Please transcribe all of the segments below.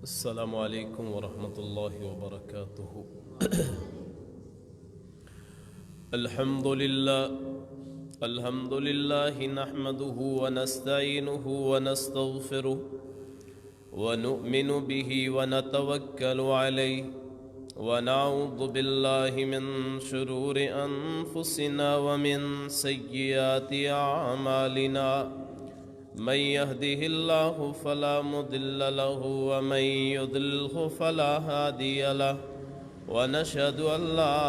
السلام علیکم ورحمۃ اللہ وبرکاتہ۔ الحمد للہ نحمده ونستعینه ونستغفره ونؤمن به ونتوکل علیہ ونعوذ باللہ من شرور انفسنا ومن سیئات اعمالنا، من يهده الله فلا مضل له ومن يضلله فلا هادي له، ونشهد أن لا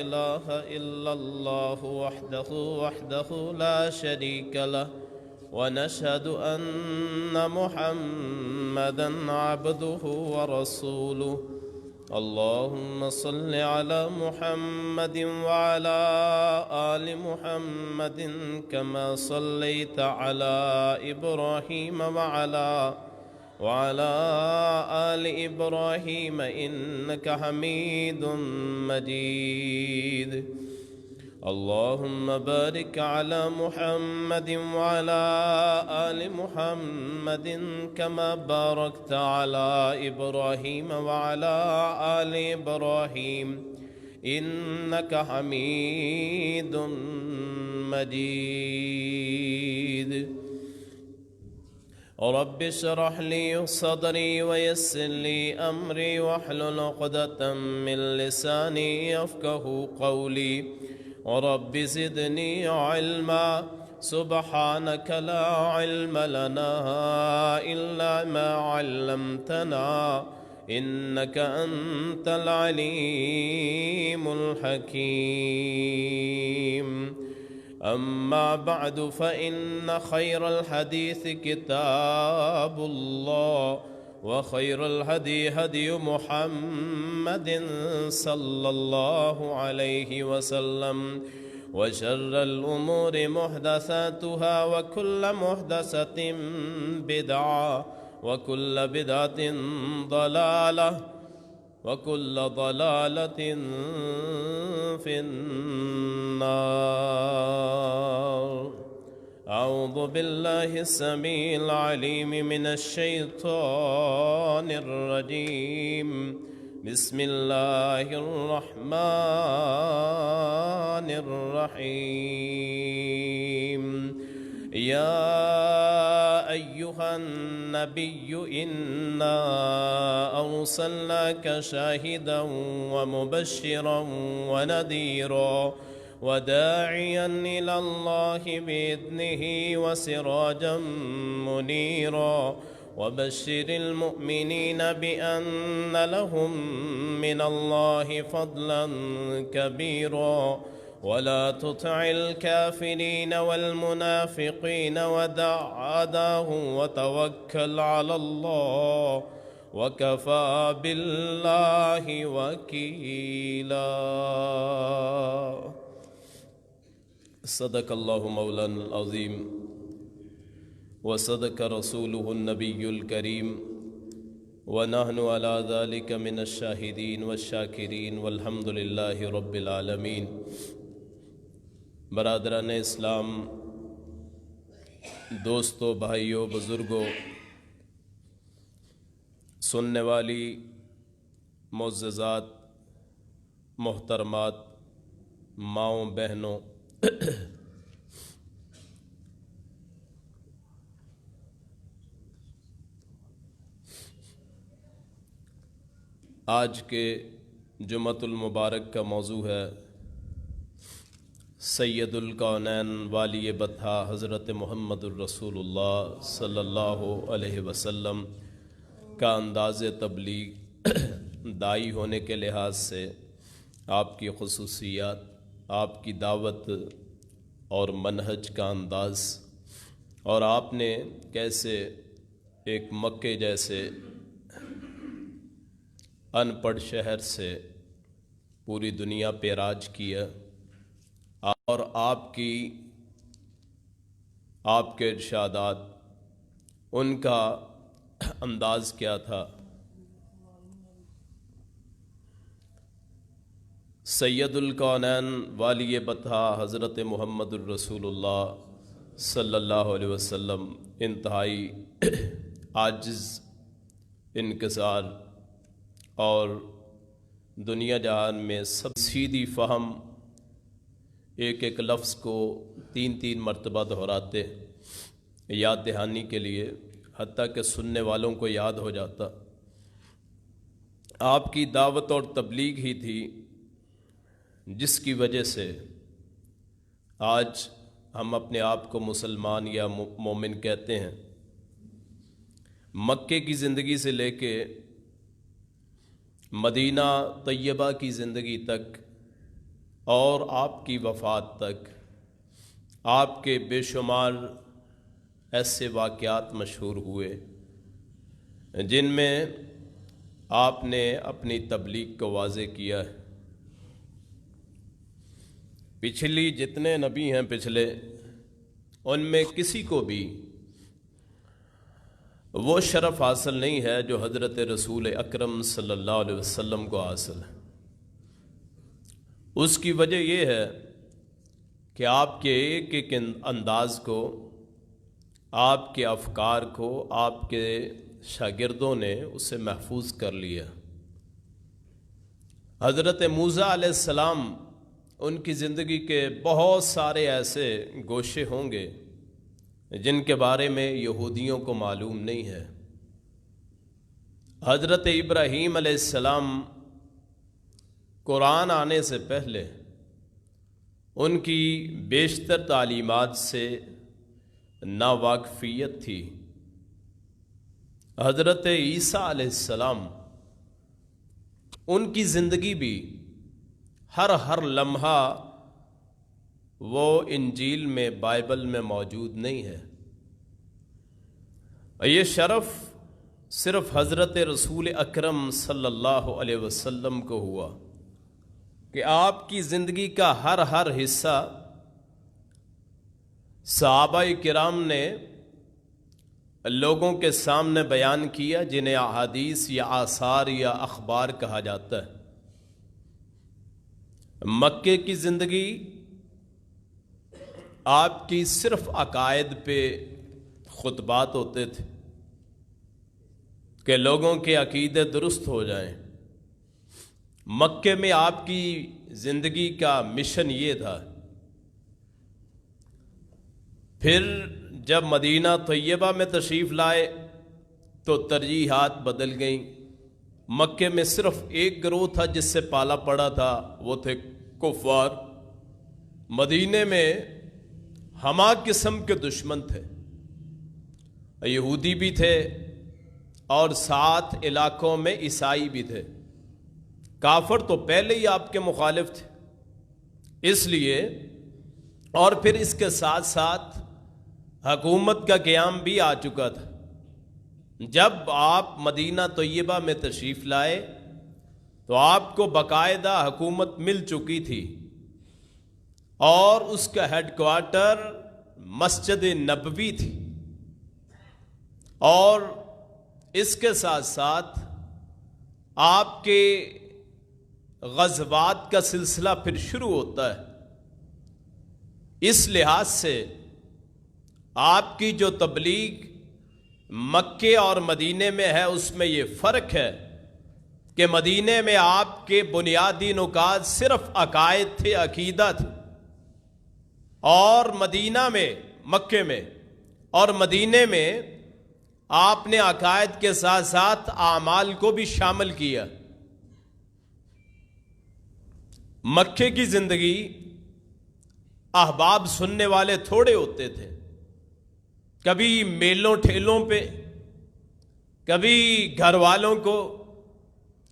إله إلا الله وحده لا شريك له، ونشهد أن محمدا عبده ورسوله۔ اللهم صل على محمد وعلى آل محمد كما صليت على إبراهيم وعلى آل إبراهيم إنك حميد مجيد۔ اللهم بارك على محمد وعلى آل محمد كما باركت على إبراهيم وعلى آل إبراهيم إنك حميد مجيد۔ رب اشرح لي صدري ويسر لي أمري واحلل عقدة من لساني يفقهوا قولي، رب زدني علما، سبحانك لا علم لنا إلا ما علمتنا إنك أنت العليم الحكيم۔ أما بعد فإن خير الحديث كتاب الله، وخير الهدي هدي محمد صلى الله عليه وسلم، وشر الأمور محدثاتها وكل محدثة بدعة وكل بدعة ضلالة وكل ضلالة في النار۔ أعوذ بالله السميع العليم من الشيطان الرجيم، بسم الله الرحمن الرحيم۔ يا أيها النبي إنا أرسلناك شاهدا ومبشرا ونذيرا وداعيا إلى الله بإذنه وسراجا منيرا، وبشر المؤمنين بأن لهم من الله فضلا كبيرا، ولا تطع الكافرين والمنافقين ودع أذاهم وتوكل على الله وكفى بالله وكيلا۔ صدق اللہ مولانا العظیم وصدق رسوله النبی الکریم، ونحن على ذلك من الشاہدین والشاکرین والحمد للہ رب العالمین۔ برادران اسلام، دوستو، بھائیوں، بزرگوں، سننے والی معززات، محترمات، ماؤں، بہنوں، آج کے جمعۃ المبارک کا موضوع ہے سید الکونین والی بطحا حضرت محمد الرسول اللہ صلی اللہ علیہ وسلم کا انداز تبلیغ، داعی ہونے کے لحاظ سے آپ کی خصوصیات، آپ کی دعوت اور منہج کا انداز، اور آپ نے کیسے ایک مکے جیسے ان پڑھ شہر سے پوری دنیا پہ راج کیا، اور آپ کے ارشادات، ان کا انداز کیا تھا۔ سید الکونین والی بطحا حضرت محمد الرسول اللہ صلی اللہ علیہ وسلم انتہائی عاجز انکسار اور دنیا جہان میں سب سیدھی فہم ایک ایک لفظ کو 3 مرتبہ دہراتے یاد دہانی کے لیے، حتیٰ کہ سننے والوں کو یاد ہو جاتا۔ آپ کی دعوت اور تبلیغ ہی تھی جس کی وجہ سے آج ہم اپنے آپ کو مسلمان یا مومن کہتے ہیں۔ مکے کی زندگی سے لے کے مدینہ طیبہ کی زندگی تک اور آپ کی وفات تک آپ کے بے شمار ایسے واقعات مشہور ہوئے جن میں آپ نے اپنی تبلیغ کو واضح کیا ہے۔ پچھلی جتنے نبی ہیں پچھلے، ان میں کسی کو بھی وہ شرف حاصل نہیں ہے جو حضرت رسول اکرم صلی اللہ علیہ وسلم کو حاصل ہے۔ اس کی وجہ یہ ہے کہ آپ کے ایک ایک انداز کو، آپ کے افکار کو آپ کے شاگردوں نے اسے محفوظ کر لیا۔ حضرت موسیٰ علیہ السلام، ان کی زندگی کے بہت سارے ایسے گوشے ہوں گے جن کے بارے میں یہودیوں کو معلوم نہیں ہے۔ حضرت ابراہیم علیہ السلام، قرآن آنے سے پہلے ان کی بیشتر تعلیمات سے ناواقفیت تھی۔ حضرت عیسیٰ علیہ السلام، ان کی زندگی بھی ہر لمحہ وہ انجیل میں، بائبل میں موجود نہیں ہے۔ یہ شرف صرف حضرت رسول اکرم صلی اللہ علیہ وسلم کو ہوا کہ آپ کی زندگی کا ہر حصہ صحابہ کرام نے لوگوں کے سامنے بیان کیا، جنہیں احادیث یا آثار یا اخبار کہا جاتا ہے۔ مکے کی زندگی آپ کی صرف عقائد پہ خطبات ہوتے تھے کہ لوگوں کے عقیدے درست ہو جائیں۔ مکے میں آپ کی زندگی کا مشن یہ تھا۔ پھر جب مدینہ طیبہ میں تشریف لائے تو ترجیحات بدل گئیں۔ مکے میں صرف ایک گروہ تھا جس سے پالا پڑا تھا، وہ تھے کفار۔ مدینے میں ہما قسم کے دشمن تھے، یہودی بھی تھے اور 7 علاقوں میں عیسائی بھی تھے۔ کافر تو پہلے ہی آپ کے مخالف تھے، اس لیے اور پھر اس کے ساتھ ساتھ حکومت کا قیام بھی آ چکا تھا۔ جب آپ مدینہ طیبہ میں تشریف لائے تو آپ کو باقاعدہ حکومت مل چکی تھی اور اس کا ہیڈ کوارٹر مسجد نبوی تھی، اور اس کے ساتھ ساتھ آپ کے غزوات کا سلسلہ پھر شروع ہوتا ہے۔ اس لحاظ سے آپ کی جو تبلیغ مکے اور مدینے میں ہے، اس میں یہ فرق ہے کہ مدینے میں آپ کے بنیادی نکات صرف عقائد تھے، عقیدہ تھے، اور مکے میں اور مدینے میں آپ نے عقائد کے ساتھ ساتھ اعمال کو بھی شامل کیا۔ مکے کی زندگی احباب سننے والے تھوڑے ہوتے تھے، کبھی میلوں ٹھیلوں پہ، کبھی گھر والوں کو،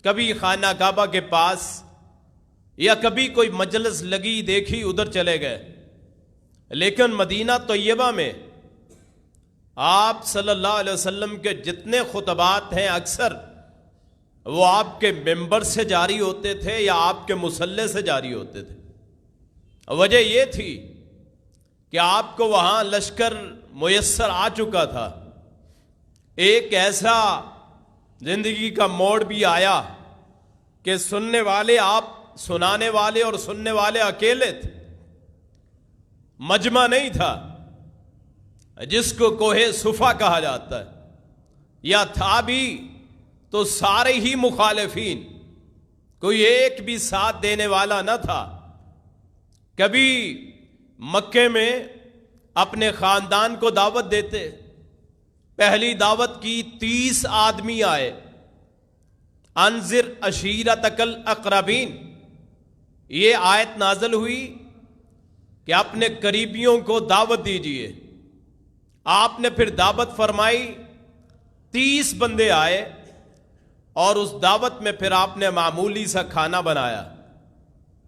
کبھی خانہ کعبہ کے پاس، یا کبھی کوئی مجلس لگی دیکھی ادھر چلے گئے۔ لیکن مدینہ طیبہ میں آپ صلی اللہ علیہ وسلم کے جتنے خطبات ہیں اکثر وہ آپ کے ممبر سے جاری ہوتے تھے یا آپ کے مصلی سے جاری ہوتے تھے۔ وجہ یہ تھی کہ آپ کو وہاں لشکر میسر آ چکا تھا۔ ایک ایسا زندگی کا موڑ بھی آیا کہ سننے والے آپ، سنانے والے اور سننے والے اکیلے تھے، مجمع نہیں تھا، جس کو کوہ صفا کہا جاتا ہے، یا تھا بھی تو سارے ہی مخالفین، کوئی ایک بھی ساتھ دینے والا نہ تھا۔ کبھی مکے میں اپنے خاندان کو دعوت دیتے، پہلی دعوت کی 30 آدمی آئے، انذر عشیرتک الاقربین، یہ آیت نازل ہوئی کہ اپنے قریبیوں کو دعوت دیجئے۔ آپ نے پھر دعوت فرمائی، 30 بندے آئے، اور اس دعوت میں پھر آپ نے معمولی سا کھانا بنایا،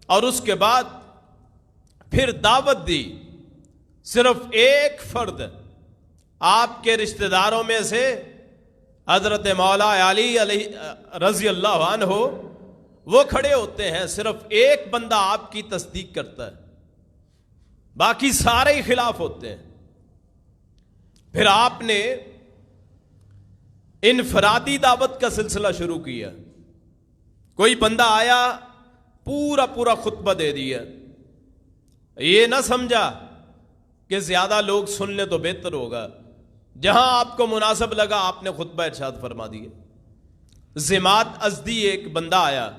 اور اس کے بعد پھر دعوت دی۔ صرف ایک فرد آپ کے رشتہ داروں میں سے حضرت مولا علی رضی اللہ عنہ وہ کھڑے ہوتے ہیں، صرف ایک بندہ آپ کی تصدیق کرتا ہے، باقی سارے ہی خلاف ہوتے ہیں۔ پھر آپ نے انفرادی دعوت کا سلسلہ شروع کیا۔ کوئی بندہ آیا، پورا خطبہ دے دیا، یہ نہ سمجھا کہ زیادہ لوگ سن لیں تو بہتر ہوگا، جہاں آپ کو مناسب لگا آپ نے خطبہ ارشاد فرما دیا۔ ضماد ازدی ایک بندہ آیا،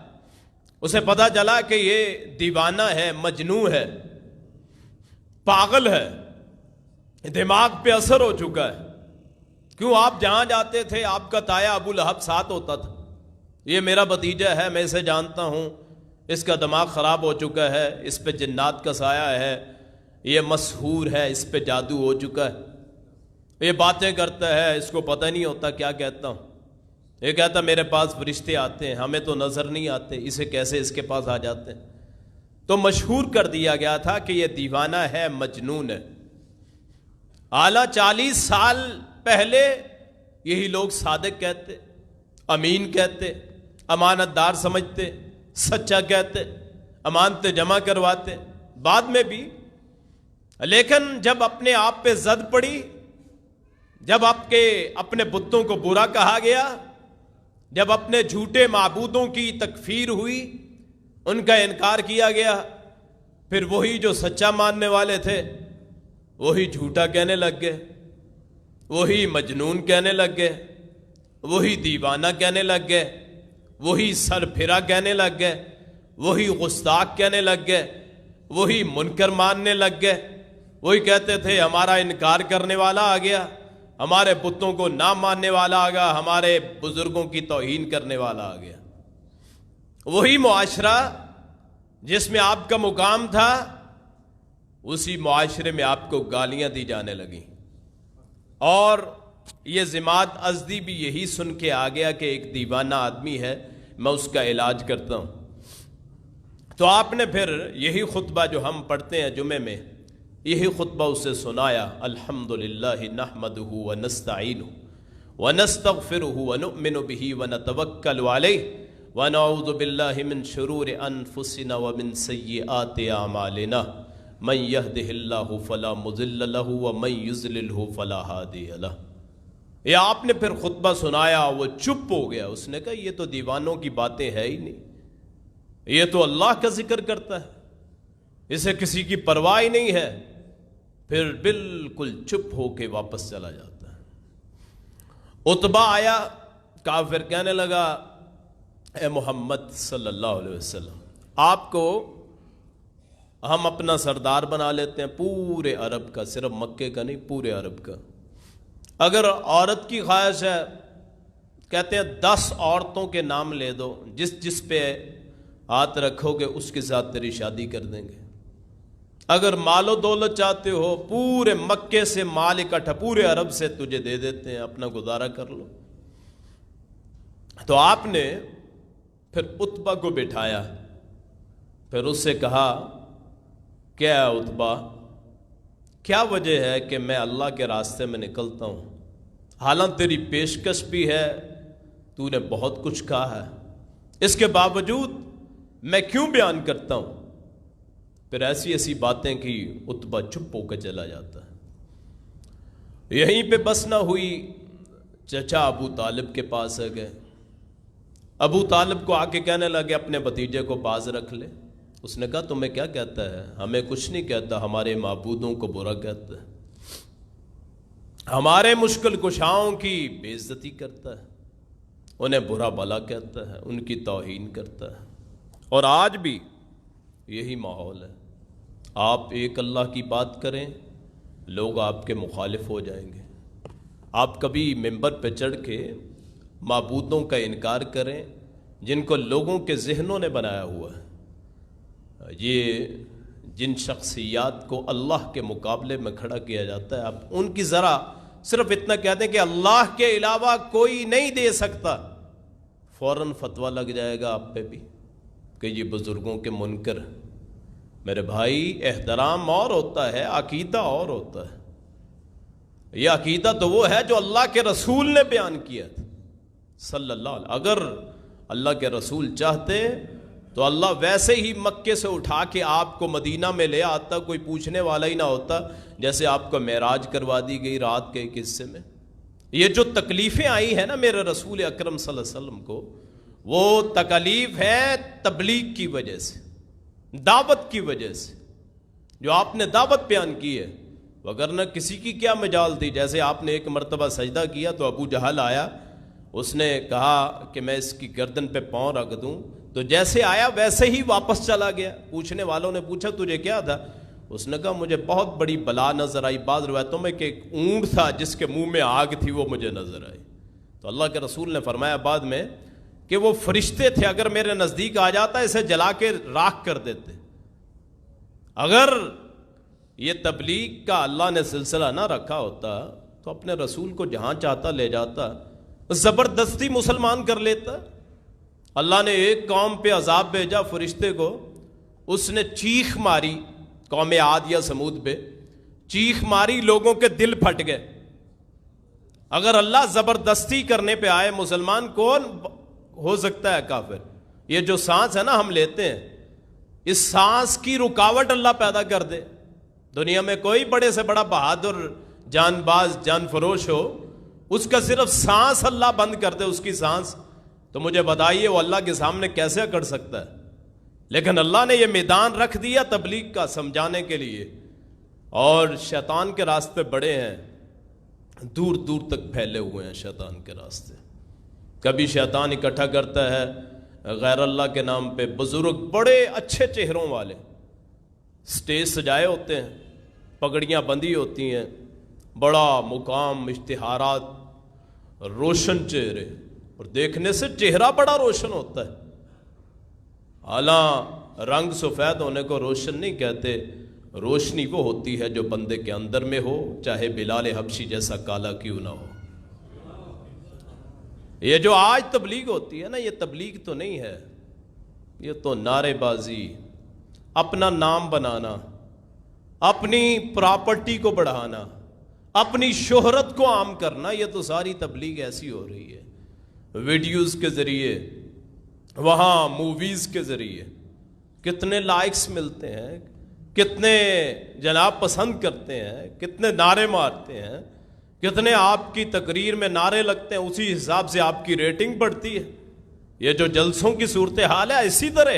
اسے پتا چلا کہ یہ دیوانہ ہے، مجنون ہے، پاگل ہے، دماغ پہ اثر ہو چکا ہے۔ کیوں آپ جہاں جاتے تھے آپ کا تایا ابو لہب ساتھ ہوتا تھا، یہ میرا بھتیجا ہے، میں اسے جانتا ہوں، اس کا دماغ خراب ہو چکا ہے، اس پہ جنات کا سایہ ہے، یہ مسحور ہے، اس پہ جادو ہو چکا ہے، یہ باتیں کرتا ہے، اس کو پتہ نہیں ہوتا کیا کہتا ہوں، یہ کہتا میرے پاس فرشتے آتے ہیں، ہمیں تو نظر نہیں آتے، اسے کیسے اس کے پاس آ جاتے ہیں۔ تو مشہور کر دیا گیا تھا کہ یہ دیوانہ ہے، مجنون ہے۔ اعلیٰ 40 سال پہلے یہی لوگ صادق کہتے، امین کہتے، امانت دار سمجھتے، سچا کہتے، امانتیں جمع کرواتے، بعد میں بھی۔ لیکن جب اپنے آپ پہ زد پڑی، جب آپ کے اپنے بتوں کو برا کہا گیا، جب اپنے جھوٹے معبودوں کی تکفیر ہوئی، ان کا انکار کیا گیا، پھر وہی جو سچا ماننے والے تھے وہی جھوٹا کہنے لگ گئے، وہی مجنون کہنے لگ گئے، وہی دیوانہ کہنے لگ گئے، وہی سر پھرا کہنے لگ گئے، وہی گستاخ کہنے لگ گئے، وہی منکر ماننے لگ گئے، وہی کہتے تھے ہمارا انکار کرنے والا آ گیا، ہمارے بتوں کو نہ ماننے والا آ گیا، ہمارے بزرگوں کی توہین کرنے والا آ گیا۔ وہی معاشرہ جس میں آپ کا مقام تھا، اسی معاشرے میں آپ کو گالیاں دی جانے لگیں۔ اور یہ ضماد ازدی بھی یہی سن کے آ گیا کہ ایک دیوانہ آدمی ہے، میں اس کا علاج کرتا ہوں۔ تو آپ نے پھر یہی خطبہ جو ہم پڑھتے ہیں جمعے میں، یہی خطبہ اسے سنایا، الحمدللہ نحمدہ ونستعینہ ونستغفرہ ونؤمن بہ ونتوکل علیہ ونعوذ باللہ من شرور انفسنا ومن سیئات اعمالنا من یہدہ اللہ فلا مضل لہ ومن یضللہ فلا ہادی لہ۔ یہ آپ نے پھر خطبہ سنایا، وہ چپ ہو گیا، اس نے کہا یہ تو دیوانوں کی باتیں ہے ہی نہیں، یہ تو اللہ کا ذکر کرتا ہے، اسے کسی کی پرواہ ہی نہیں ہے۔ پھر بالکل چپ ہو کے واپس چلا جاتا ہے۔ عتبہ آیا، کافر کہنے لگا اے محمد صلی اللہ علیہ وسلم، آپ کو ہم اپنا سردار بنا لیتے ہیں پورے عرب کا، صرف مکے کا نہیں، پورے عرب کا۔ اگر عورت کی خواہش ہے، کہتے ہیں 10 عورتوں کے نام لے دو، جس پہ ہاتھ رکھو گے اس کے ساتھ تیری شادی کر دیں گے۔ اگر مال و دولت چاہتے ہو، پورے مکے سے مال اکٹھا پورے عرب سے تجھے دے دیتے ہیں، اپنا گزارا کر لو۔ تو آپ نے پھر عتبہ کو بٹھایا، پھر اس سے کہا کیا عتبہ، کیا وجہ ہے کہ میں اللہ کے راستے میں نکلتا ہوں، حالانکہ تیری پیشکش بھی ہے، تو نے بہت کچھ کہا ہے، اس کے باوجود میں کیوں بیان کرتا ہوں؟ پھر ایسی ایسی باتیں کی، عتبہ چپ ہو کے چلا جاتا ہے۔ یہیں پہ بس نہ ہوئی، چچا ابو طالب کے پاس گئے، ابو طالب کو آ کے کہنے لگے اپنے بھتیجے کو باز رکھ لے۔ اس نے کہا تمہیں کیا کہتا ہے؟ ہمیں کچھ نہیں کہتا، ہمارے معبودوں کو برا کہتا ہے، ہمارے مشکل کشاؤں کی بے عزتی کرتا ہے، انہیں برا بھلا کہتا ہے، ان کی توہین کرتا ہے۔ اور آج بھی یہی ماحول ہے، آپ ایک اللہ کی بات کریں لوگ آپ کے مخالف ہو جائیں گے۔ آپ کبھی ممبر پہ چڑھ کے معبودوں کا انکار کریں جن کو لوگوں کے ذہنوں نے بنایا ہوا ہے، یہ جن شخصیات کو اللہ کے مقابلے میں کھڑا کیا جاتا ہے، آپ ان کی ذرا صرف اتنا کہتے ہیں کہ اللہ کے علاوہ کوئی نہیں دے سکتا، فوراً فتویٰ لگ جائے گا آپ پہ بھی کہ یہ بزرگوں کے منکر ہیں۔ میرے بھائی، احترام اور ہوتا ہے، عقیدہ اور ہوتا ہے۔ یہ عقیدہ تو وہ ہے جو اللہ کے رسول نے بیان کیا تھا صلی اللہ علیہ وسلم۔ اگر اللہ کے رسول چاہتے تو اللہ ویسے ہی مکے سے اٹھا کے آپ کو مدینہ میں لے آتا، کوئی پوچھنے والا ہی نہ ہوتا، جیسے آپ کو معراج کروا دی گئی رات کے ایک حصے میں۔ یہ جو تکلیفیں آئی ہیں نا میرے رسول اکرم صلی اللہ علیہ وسلم کو، وہ تکلیف ہے تبلیغ کی وجہ سے، دعوت کی وجہ سے، جو آپ نے دعوت بیان کی ہے، وگرنہ کسی کی کیا مجال تھی۔ جیسے آپ نے ایک مرتبہ سجدہ کیا تو ابو جہل آیا، اس نے کہا کہ میں اس کی گردن پہ پاؤں رکھ دوں، تو جیسے آیا ویسے ہی واپس چلا گیا۔ پوچھنے والوں نے پوچھا تجھے کیا تھا؟ اس نے کہا مجھے بہت بڑی بلا نظر آئی، بعض روایتوں میں کہ ایک اونٹ تھا جس کے منہ میں آگ تھی، وہ مجھے نظر آئی۔ تو اللہ کے رسول نے فرمایا بعد میں کہ وہ فرشتے تھے، اگر میرے نزدیک آ جاتا اسے جلا کے راکھ کر دیتے۔ اگر یہ تبلیغ کا اللہ نے سلسلہ نہ رکھا ہوتا تو اپنے رسول کو جہاں چاہتا لے جاتا، زبردستی مسلمان کر لیتا۔ اللہ نے ایک قوم پہ عذاب بھیجا فرشتے کو، اس نے چیخ ماری، قوم عاد یا سمود پہ چیخ ماری، لوگوں کے دل پھٹ گئے۔ اگر اللہ زبردستی کرنے پہ آئے، مسلمان کون ہو سکتا ہے کافر؟ یہ جو سانس ہے نا ہم لیتے ہیں، اس سانس کی رکاوٹ اللہ پیدا کر دے۔ دنیا میں کوئی بڑے سے بڑا بہادر جان باز جان فروش ہو، اس کا صرف سانس اللہ بند کر دے، اس کی سانس، تو مجھے بتائیے وہ اللہ کے سامنے کیسے اکڑ سکتا ہے؟ لیکن اللہ نے یہ میدان رکھ دیا تبلیغ کا سمجھانے کے لیے، اور شیطان کے راستے بڑے ہیں، دور دور تک پھیلے ہوئے ہیں شیطان کے راستے۔ کبھی شیطان اکٹھا کرتا ہے غیر اللہ کے نام پہ بزرگ بڑے اچھے چہروں والے، سٹیج سجائے ہوتے ہیں، پگڑیاں بندھی ہوتی ہیں، بڑا مقام، اشتہارات، روشن چہرے، اور دیکھنے سے چہرہ بڑا روشن ہوتا ہے۔ حالانکہ رنگ سفید ہونے کو روشن نہیں کہتے، روشنی وہ ہوتی ہے جو بندے کے اندر میں ہو، چاہے بلال حبشی جیسا کالا کیوں نہ ہو۔ یہ جو آج تبلیغ ہوتی ہے نا، یہ تبلیغ تو نہیں ہے، یہ تو نعرے بازی، اپنا نام بنانا، اپنی پراپرٹی کو بڑھانا، اپنی شہرت کو عام کرنا، یہ تو ساری تبلیغ ایسی ہو رہی ہے۔ ویڈیوز کے ذریعے، وہاں موویز کے ذریعے کتنے لائکس ملتے ہیں، کتنے جناب پسند کرتے ہیں، کتنے نعرے مارتے ہیں، کتنے آپ کی تقریر میں نعرے لگتے ہیں، اسی حساب سے آپ کی ریٹنگ بڑھتی ہے۔ یہ جو جلسوں کی صورتحال ہے اسی طرح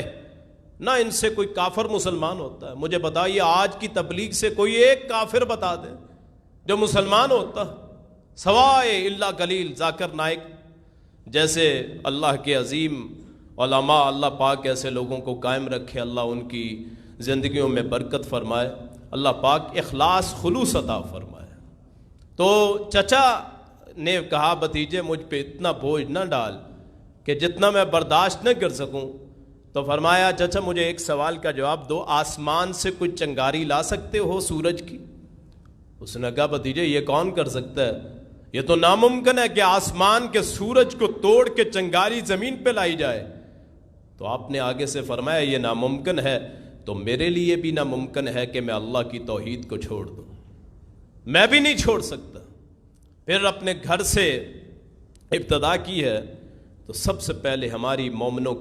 نہ ان سے کوئی کافر مسلمان ہوتا ہے۔ مجھے بتائیے آج کی تبلیغ سے کوئی ایک کافر بتا دے جو مسلمان ہوتا، سوائے اللہ قلیل ذاکر نائک جیسے اللہ کے عظیم علماء۔ اللہ پاک ایسے لوگوں کو قائم رکھے، اللہ ان کی زندگیوں میں برکت فرمائے، اللہ پاک اخلاص خلوص عطا فرمائے۔ تو چچا نے کہا بھتیجے مجھ پہ اتنا بوجھ نہ ڈال کہ جتنا میں برداشت نہ کر سکوں۔ تو فرمایا چچا مجھے ایک سوال کا جواب دو، آسمان سے کوئی چنگاری لا سکتے ہو سورج کی؟ اس نے کہا بھتیجے یہ کون کر سکتا ہے، یہ تو ناممکن ہے کہ آسمان کے سورج کو توڑ کے چنگاری زمین پہ لائی جائے۔ تو آپ نے آگے سے فرمایا یہ ناممکن ہے تو میرے لیے بھی ناممکن ہے کہ میں اللہ کی توحید کو چھوڑ دوں، میں بھی نہیں چھوڑ سکتا۔ پھر اپنے گھر سے ابتدا کی ہے تو سب سے پہلے ہماری مومنوں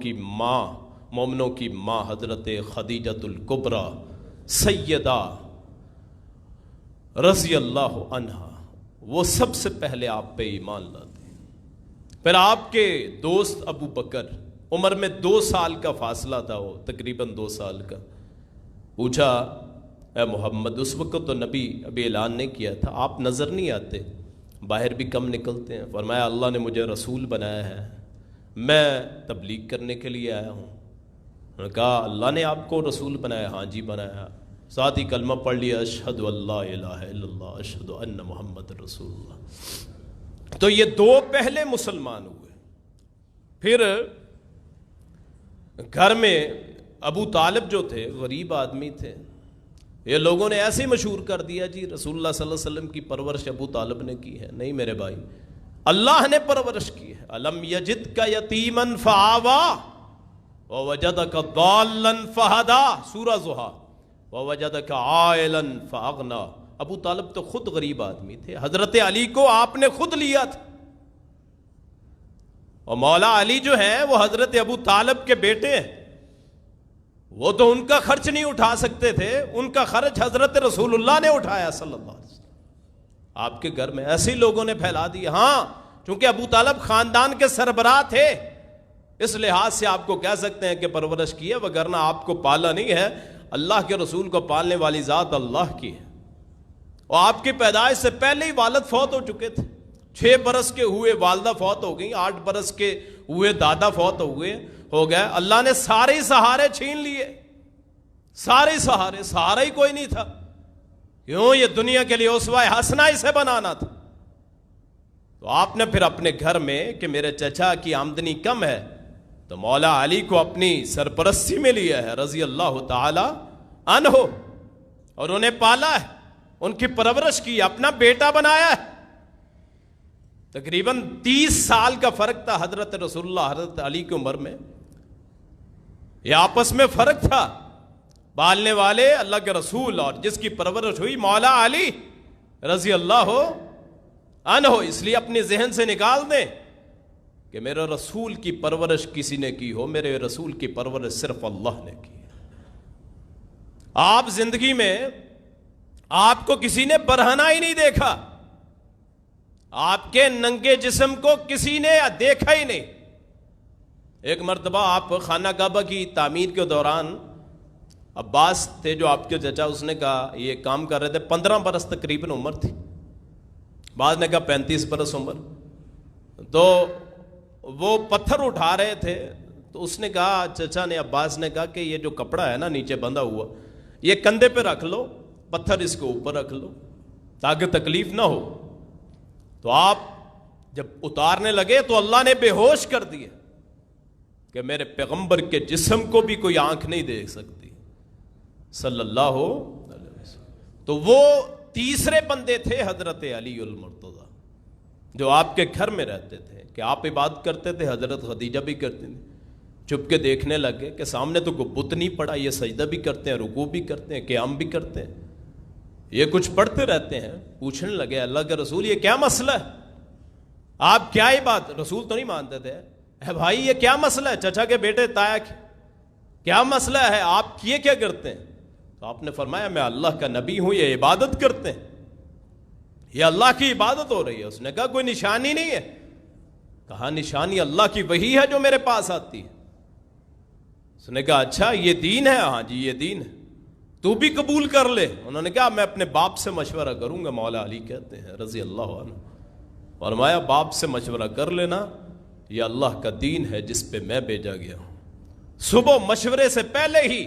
کی ماں حضرت خدیجۃ الکبریٰ سیدہ رضی اللہ عنہا، وہ سب سے پہلے آپ پہ ایمان لاتے ہیں۔ پھر آپ کے دوست ابو بکر، عمر میں 2 سال کا فاصلہ تھا، وہ تقریباً 2 سال کا۔ پوچھا اے محمد، اس وقت تو نبی ابھی اعلان نہیں کیا تھا، آپ نظر نہیں آتے، باہر بھی کم نکلتے ہیں۔ فرمایا اللہ نے مجھے رسول بنایا ہے، میں تبلیغ کرنے کے لیے آیا ہوں۔ انہوں نے کہا اللہ نے آپ کو رسول بنایا؟ ہاں جی بنایا۔ ساتھ ہی کلمہ پڑھ لیا، اشہد ان لا الہ الا اللہ اشہد ان محمد رسول اللہ۔ تو یہ دو پہلے مسلمان ہوئے۔ پھر گھر میں ابو طالب جو تھے غریب آدمی تھے، یہ لوگوں نے ایسے مشہور کر دیا جی رسول اللہ صلی اللہ علیہ وسلم کی پرورش ابو طالب نے کی ہے۔ نہیں میرے بھائی، اللہ نے پرورش کی ہے۔ الم یجدک یتیما فآوا ووجدک ضالا فہدا، سورہ ضحیٰ، ووجدک عائلا فاغنا۔ ابو طالب تو خود غریب آدمی تھے، حضرت علی کو آپ نے خود لیا تھا، اور مولا علی جو ہیں وہ حضرت ابو طالب کے بیٹے ہیں، وہ تو ان کا خرچ نہیں اٹھا سکتے تھے، ان کا خرچ حضرت رسول اللہ نے اٹھایا صلی اللہ علیہ وسلم۔ آپ کے گھر میں ایسے لوگوں نے پھیلا دیا۔ ہاں چونکہ ابو طالب خاندان کے سربراہ تھے، اس لحاظ سے آپ کو کہہ سکتے ہیں کہ پرورش کی ہے، وگرنہ آپ کو پالا نہیں ہے۔ اللہ کے رسول کو پالنے والی ذات اللہ کی ہے، اور آپ کی پیدائش سے پہلے ہی والد فوت ہو چکے تھے۔ 6 برس کے ہوئے والدہ فوت ہو گئی، 8 برس کے ہوئے دادا فوت ہو گئے۔ اللہ نے سارے سہارے چھین لیے، سارے سہارا ہی کوئی نہیں تھا۔ کیوں؟ یہ دنیا کے لیے اسوہ حسنہ اسے بنانا تھا۔ تو آپ نے پھر اپنے گھر میں کہ میرے چچا کی آمدنی کم ہے، تو مولا علی کو اپنی سرپرستی میں لیا ہے رضی اللہ تعالی عنہ، اور انہیں پالا ہے، ان کی پرورش کی، اپنا بیٹا بنایا ہے۔ تقریباً 30 سال کا فرق تھا حضرت رسول اللہ حضرت علی کی عمر میں، یہ آپس میں فرق تھا۔ پالنے والے اللہ کے رسول، اور جس کی پرورش ہوئی مولا علی رضی اللہ عنہ۔ اس لیے اپنے ذہن سے نکال دیں کہ میرے رسول کی پرورش کسی نے کی ہو، میرے رسول کی پرورش صرف اللہ نے کی ہے۔ آپ زندگی میں آپ کو کسی نے برہنہ ہی نہیں دیکھا، آپ کے ننگے جسم کو کسی نے دیکھا ہی نہیں۔ ایک مرتبہ آپ خانہ کعبہ کی تعمیر کے دوران، عباس تھے جو آپ کے چچا، اس نے کہا یہ کام کر رہے تھے، 15 برس تقریباً عمر تھی، بعض نے کہا 35 برس عمر، تو وہ پتھر اٹھا رہے تھے، تو اس نے کہا، چچا نے، عباس نے کہا کہ یہ جو کپڑا ہے نا نیچے بندھا ہوا، یہ کندھے پہ رکھ لو، پتھر اس کو اوپر رکھ لو تاکہ تکلیف نہ ہو۔ تو آپ جب اتارنے لگے تو اللہ نے بے ہوش کر دیے کہ میرے پیغمبر کے جسم کو بھی کوئی آنکھ نہیں دیکھ سکتی صلی اللہ علیہ وسلم۔ تو وہ تیسرے بندے تھے حضرت علی المرتضیٰ، جو آپ کے گھر میں رہتے تھے، کہ آپ عبادت کرتے تھے، حضرت خدیجہ بھی کرتے تھے، چھپ کے دیکھنے لگے کہ سامنے تو کوئی بت نہیں پڑا، یہ سجدہ بھی کرتے ہیں، رکوع بھی کرتے ہیں، قیام بھی کرتے ہیں، یہ کچھ پڑھتے رہتے ہیں۔ پوچھنے لگے اللہ کے رسول یہ کیا مسئلہ ہے، آپ کیا ہی بات، رسول تو نہیں مانتے تھے، اے بھائی یہ کیا مسئلہ ہے، چچا کے بیٹے تایا کیا مسئلہ ہے، آپ یہ کیا کرتے ہیں؟ تو آپ نے فرمایا میں اللہ کا نبی ہوں، یہ عبادت کرتے ہیں، یہ اللہ کی عبادت ہو رہی ہے۔ اس نے کہا کوئی نشانی نہیں ہے؟ کہا نشانی اللہ کی وہی ہے جو میرے پاس آتی ہے۔ اس نے کہا اچھا یہ دین ہے؟ ہاں جی یہ دین ہے، تو بھی قبول کر لے۔ انہوں نے کہا میں اپنے باپ سے مشورہ کروں گا، مولا علی کہتے ہیں رضی اللہ عنہ، فرمایا باپ سے مشورہ کر لینا، یہ اللہ کا دین ہے جس پہ میں بھیجا گیا ہوں۔ صبح مشورے سے پہلے ہی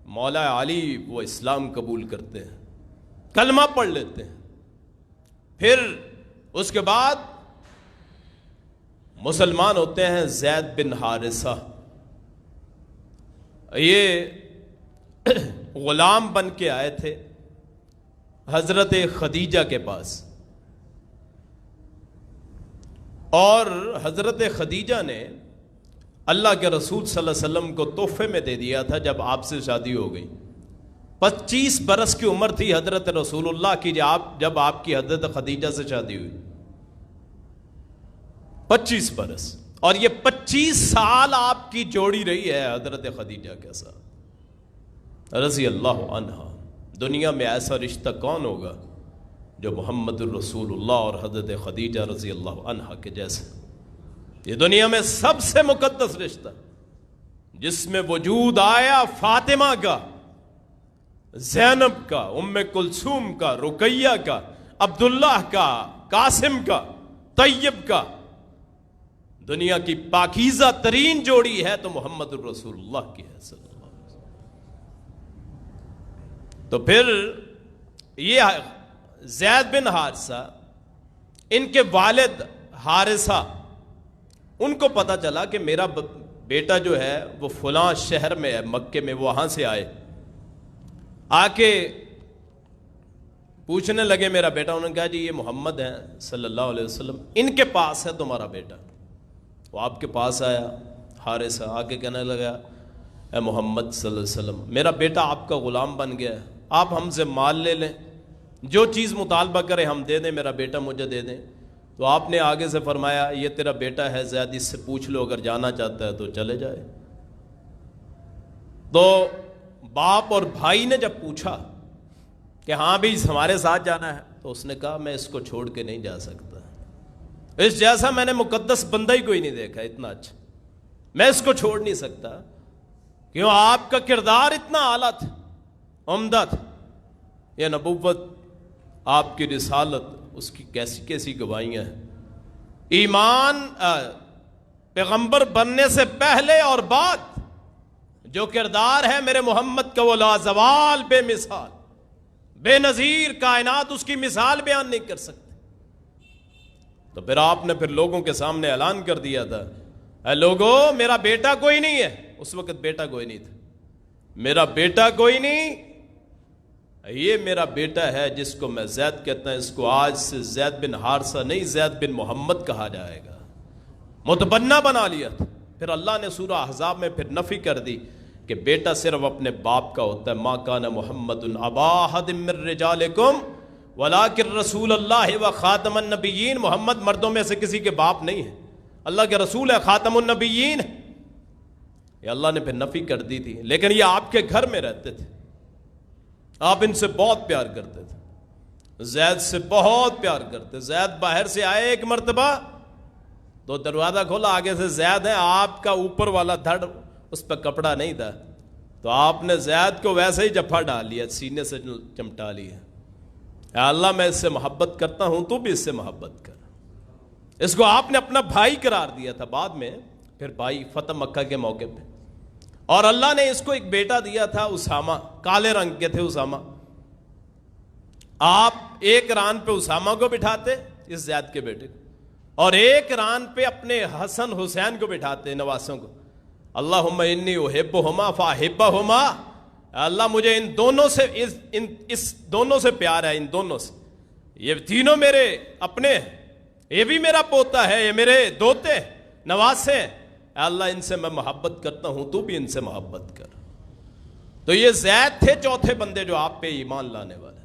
مولا علی وہ اسلام قبول کرتے ہیں، کلمہ پڑھ لیتے ہیں، پھر اس کے بعد مسلمان ہوتے ہیں زید بن حارثہ، یہ غلام بن کے آئے تھے حضرت خدیجہ کے پاس، اور حضرت خدیجہ نے اللہ کے رسول صلی اللہ علیہ وسلم کو تحفے میں دے دیا تھا جب آپ سے شادی ہو گئی۔ 25 برس کی عمر تھی حضرت رسول اللہ کی جب آپ کی حضرت خدیجہ سے شادی ہوئی، 25 برس، اور یہ 25 سال آپ کی جوڑی رہی ہے حضرت خدیجہ کے ساتھ رضی اللہ عنہا۔ دنیا میں ایسا رشتہ کون ہوگا جو محمد الرسول اللہ اور حضرت خدیجہ رضی اللہ عنہا کے جیسے؟ یہ دنیا میں سب سے مقدس رشتہ جس میں وجود آیا فاطمہ کا، زینب کا، ام کلثوم کا، رقیہ کا، عبداللہ کا، قاسم کا، طیب کا، دنیا کی پاکیزہ ترین جوڑی ہے تو محمد الرسول اللہ کی ہے صلی اللہ علیہ وسلم۔ تو پھر یہ زید بن حارثہ، ان کے والد حارثہ، ان کو پتا چلا کہ میرا بیٹا جو ہے وہ فلاں شہر میں ہے، مکے میں، وہاں سے آئے، آ کے پوچھنے لگے میرا بیٹا۔ انہوں نے کہا جی یہ محمد ہیں صلی اللہ علیہ وسلم، ان کے پاس ہے تمہارا بیٹا۔ وہ آپ کے پاس آیا حارثہ، آ کے کہنے لگا اے محمد صلی اللہ علیہ وسلم، میرا بیٹا آپ کا غلام بن گیا ہے، آپ ہم سے مال لے لیں، جو چیز مطالبہ کرے ہم دے دیں، میرا بیٹا مجھے دے دیں۔ تو آپ نے آگے سے فرمایا یہ تیرا بیٹا ہے زید، اس سے پوچھ لو، اگر جانا چاہتا ہے تو چلے جائے۔ تو باپ اور بھائی نے جب پوچھا کہ ہاں بھی ہمارے ساتھ جانا ہے، تو اس نے کہا میں اس کو چھوڑ کے نہیں جا سکتا، اس جیسا میں نے مقدس بندہ ہی کوئی نہیں دیکھا اتنا اچھا، میں اس کو چھوڑ نہیں سکتا، کیوں آپ کا کردار اتنا اعلیٰ تھا، عمدہ تھا، یہ نبوت، آپ کی رسالت، اس کی کیسی کیسی گواہیاں ہیں، ایمان پیغمبر بننے سے پہلے اور بعد جو کردار ہے میرے محمد کا، وہ لازوال، بے مثال، بے نظیر، کائنات اس کی مثال بیان نہیں کر سکتے۔ تو پھر آپ نے پھر لوگوں کے سامنے اعلان کر دیا تھا، اے لوگو میرا بیٹا کوئی نہیں ہے، اس وقت بیٹا کوئی نہیں تھا، میرا بیٹا کوئی نہیں، یہ میرا بیٹا ہے جس کو میں زید کہتا ہوں، اس کو آج سے زید بن حارثہ نہیں، زید بن محمد کہا جائے گا، متبنہ بنا لیا تھا۔ پھر اللہ نے سورہ احزاب میں پھر نفی کر دی کہ بیٹا صرف اپنے باپ کا ہوتا ہے، ما کان محمد ابا احد من رجالکم ولکن رسول اللہ و خاتم النبیین، محمد مردوں میں سے کسی کے باپ نہیں ہے، اللہ کے رسول ہے، خاتم النبیین، یہ اللہ نے پھر نفی کر دی تھی۔ لیکن یہ آپ کے گھر میں رہتے تھے، آپ ان سے بہت پیار کرتے تھے، زید سے بہت پیار کرتے۔ زید باہر سے آئے ایک مرتبہ تو دروازہ کھولا، آگے سے زید ہے، آپ کا اوپر والا دھڑ اس پہ کپڑا نہیں تھا، تو آپ نے زید کو ویسے ہی جفا ڈال لیا، سینے سے چمٹا لیا، اے اللہ میں اس سے محبت کرتا ہوں، تو بھی اس سے محبت کر۔ اس کو آپ نے اپنا بھائی قرار دیا تھا، بعد میں پھر بھائی فتح مکہ کے موقع پہ، اور اللہ نے اس کو ایک بیٹا دیا تھا اسامہ، کالے رنگ کے تھے اسامہ، آپ ایک ران پہ اسامہ کو بٹھاتے، اس زید کے بیٹے کو، اور ایک ران پہ اپنے حسن حسین کو بٹھاتے، نواسوں کو۔ اللہم انی احبہما فاحبہما، اللہ مجھے ان دونوں سے اس دونوں سے پیار ہے، ان دونوں سے، یہ تینوں میرے اپنے ہیں، یہ بھی میرا پوتا ہے، یہ میرے دوتے نواسے ہیں، اللہ ان سے میں محبت کرتا ہوں، تو بھی ان سے محبت کر۔ تو یہ زید تھے چوتھے بندے جو آپ پہ ایمان لانے والے۔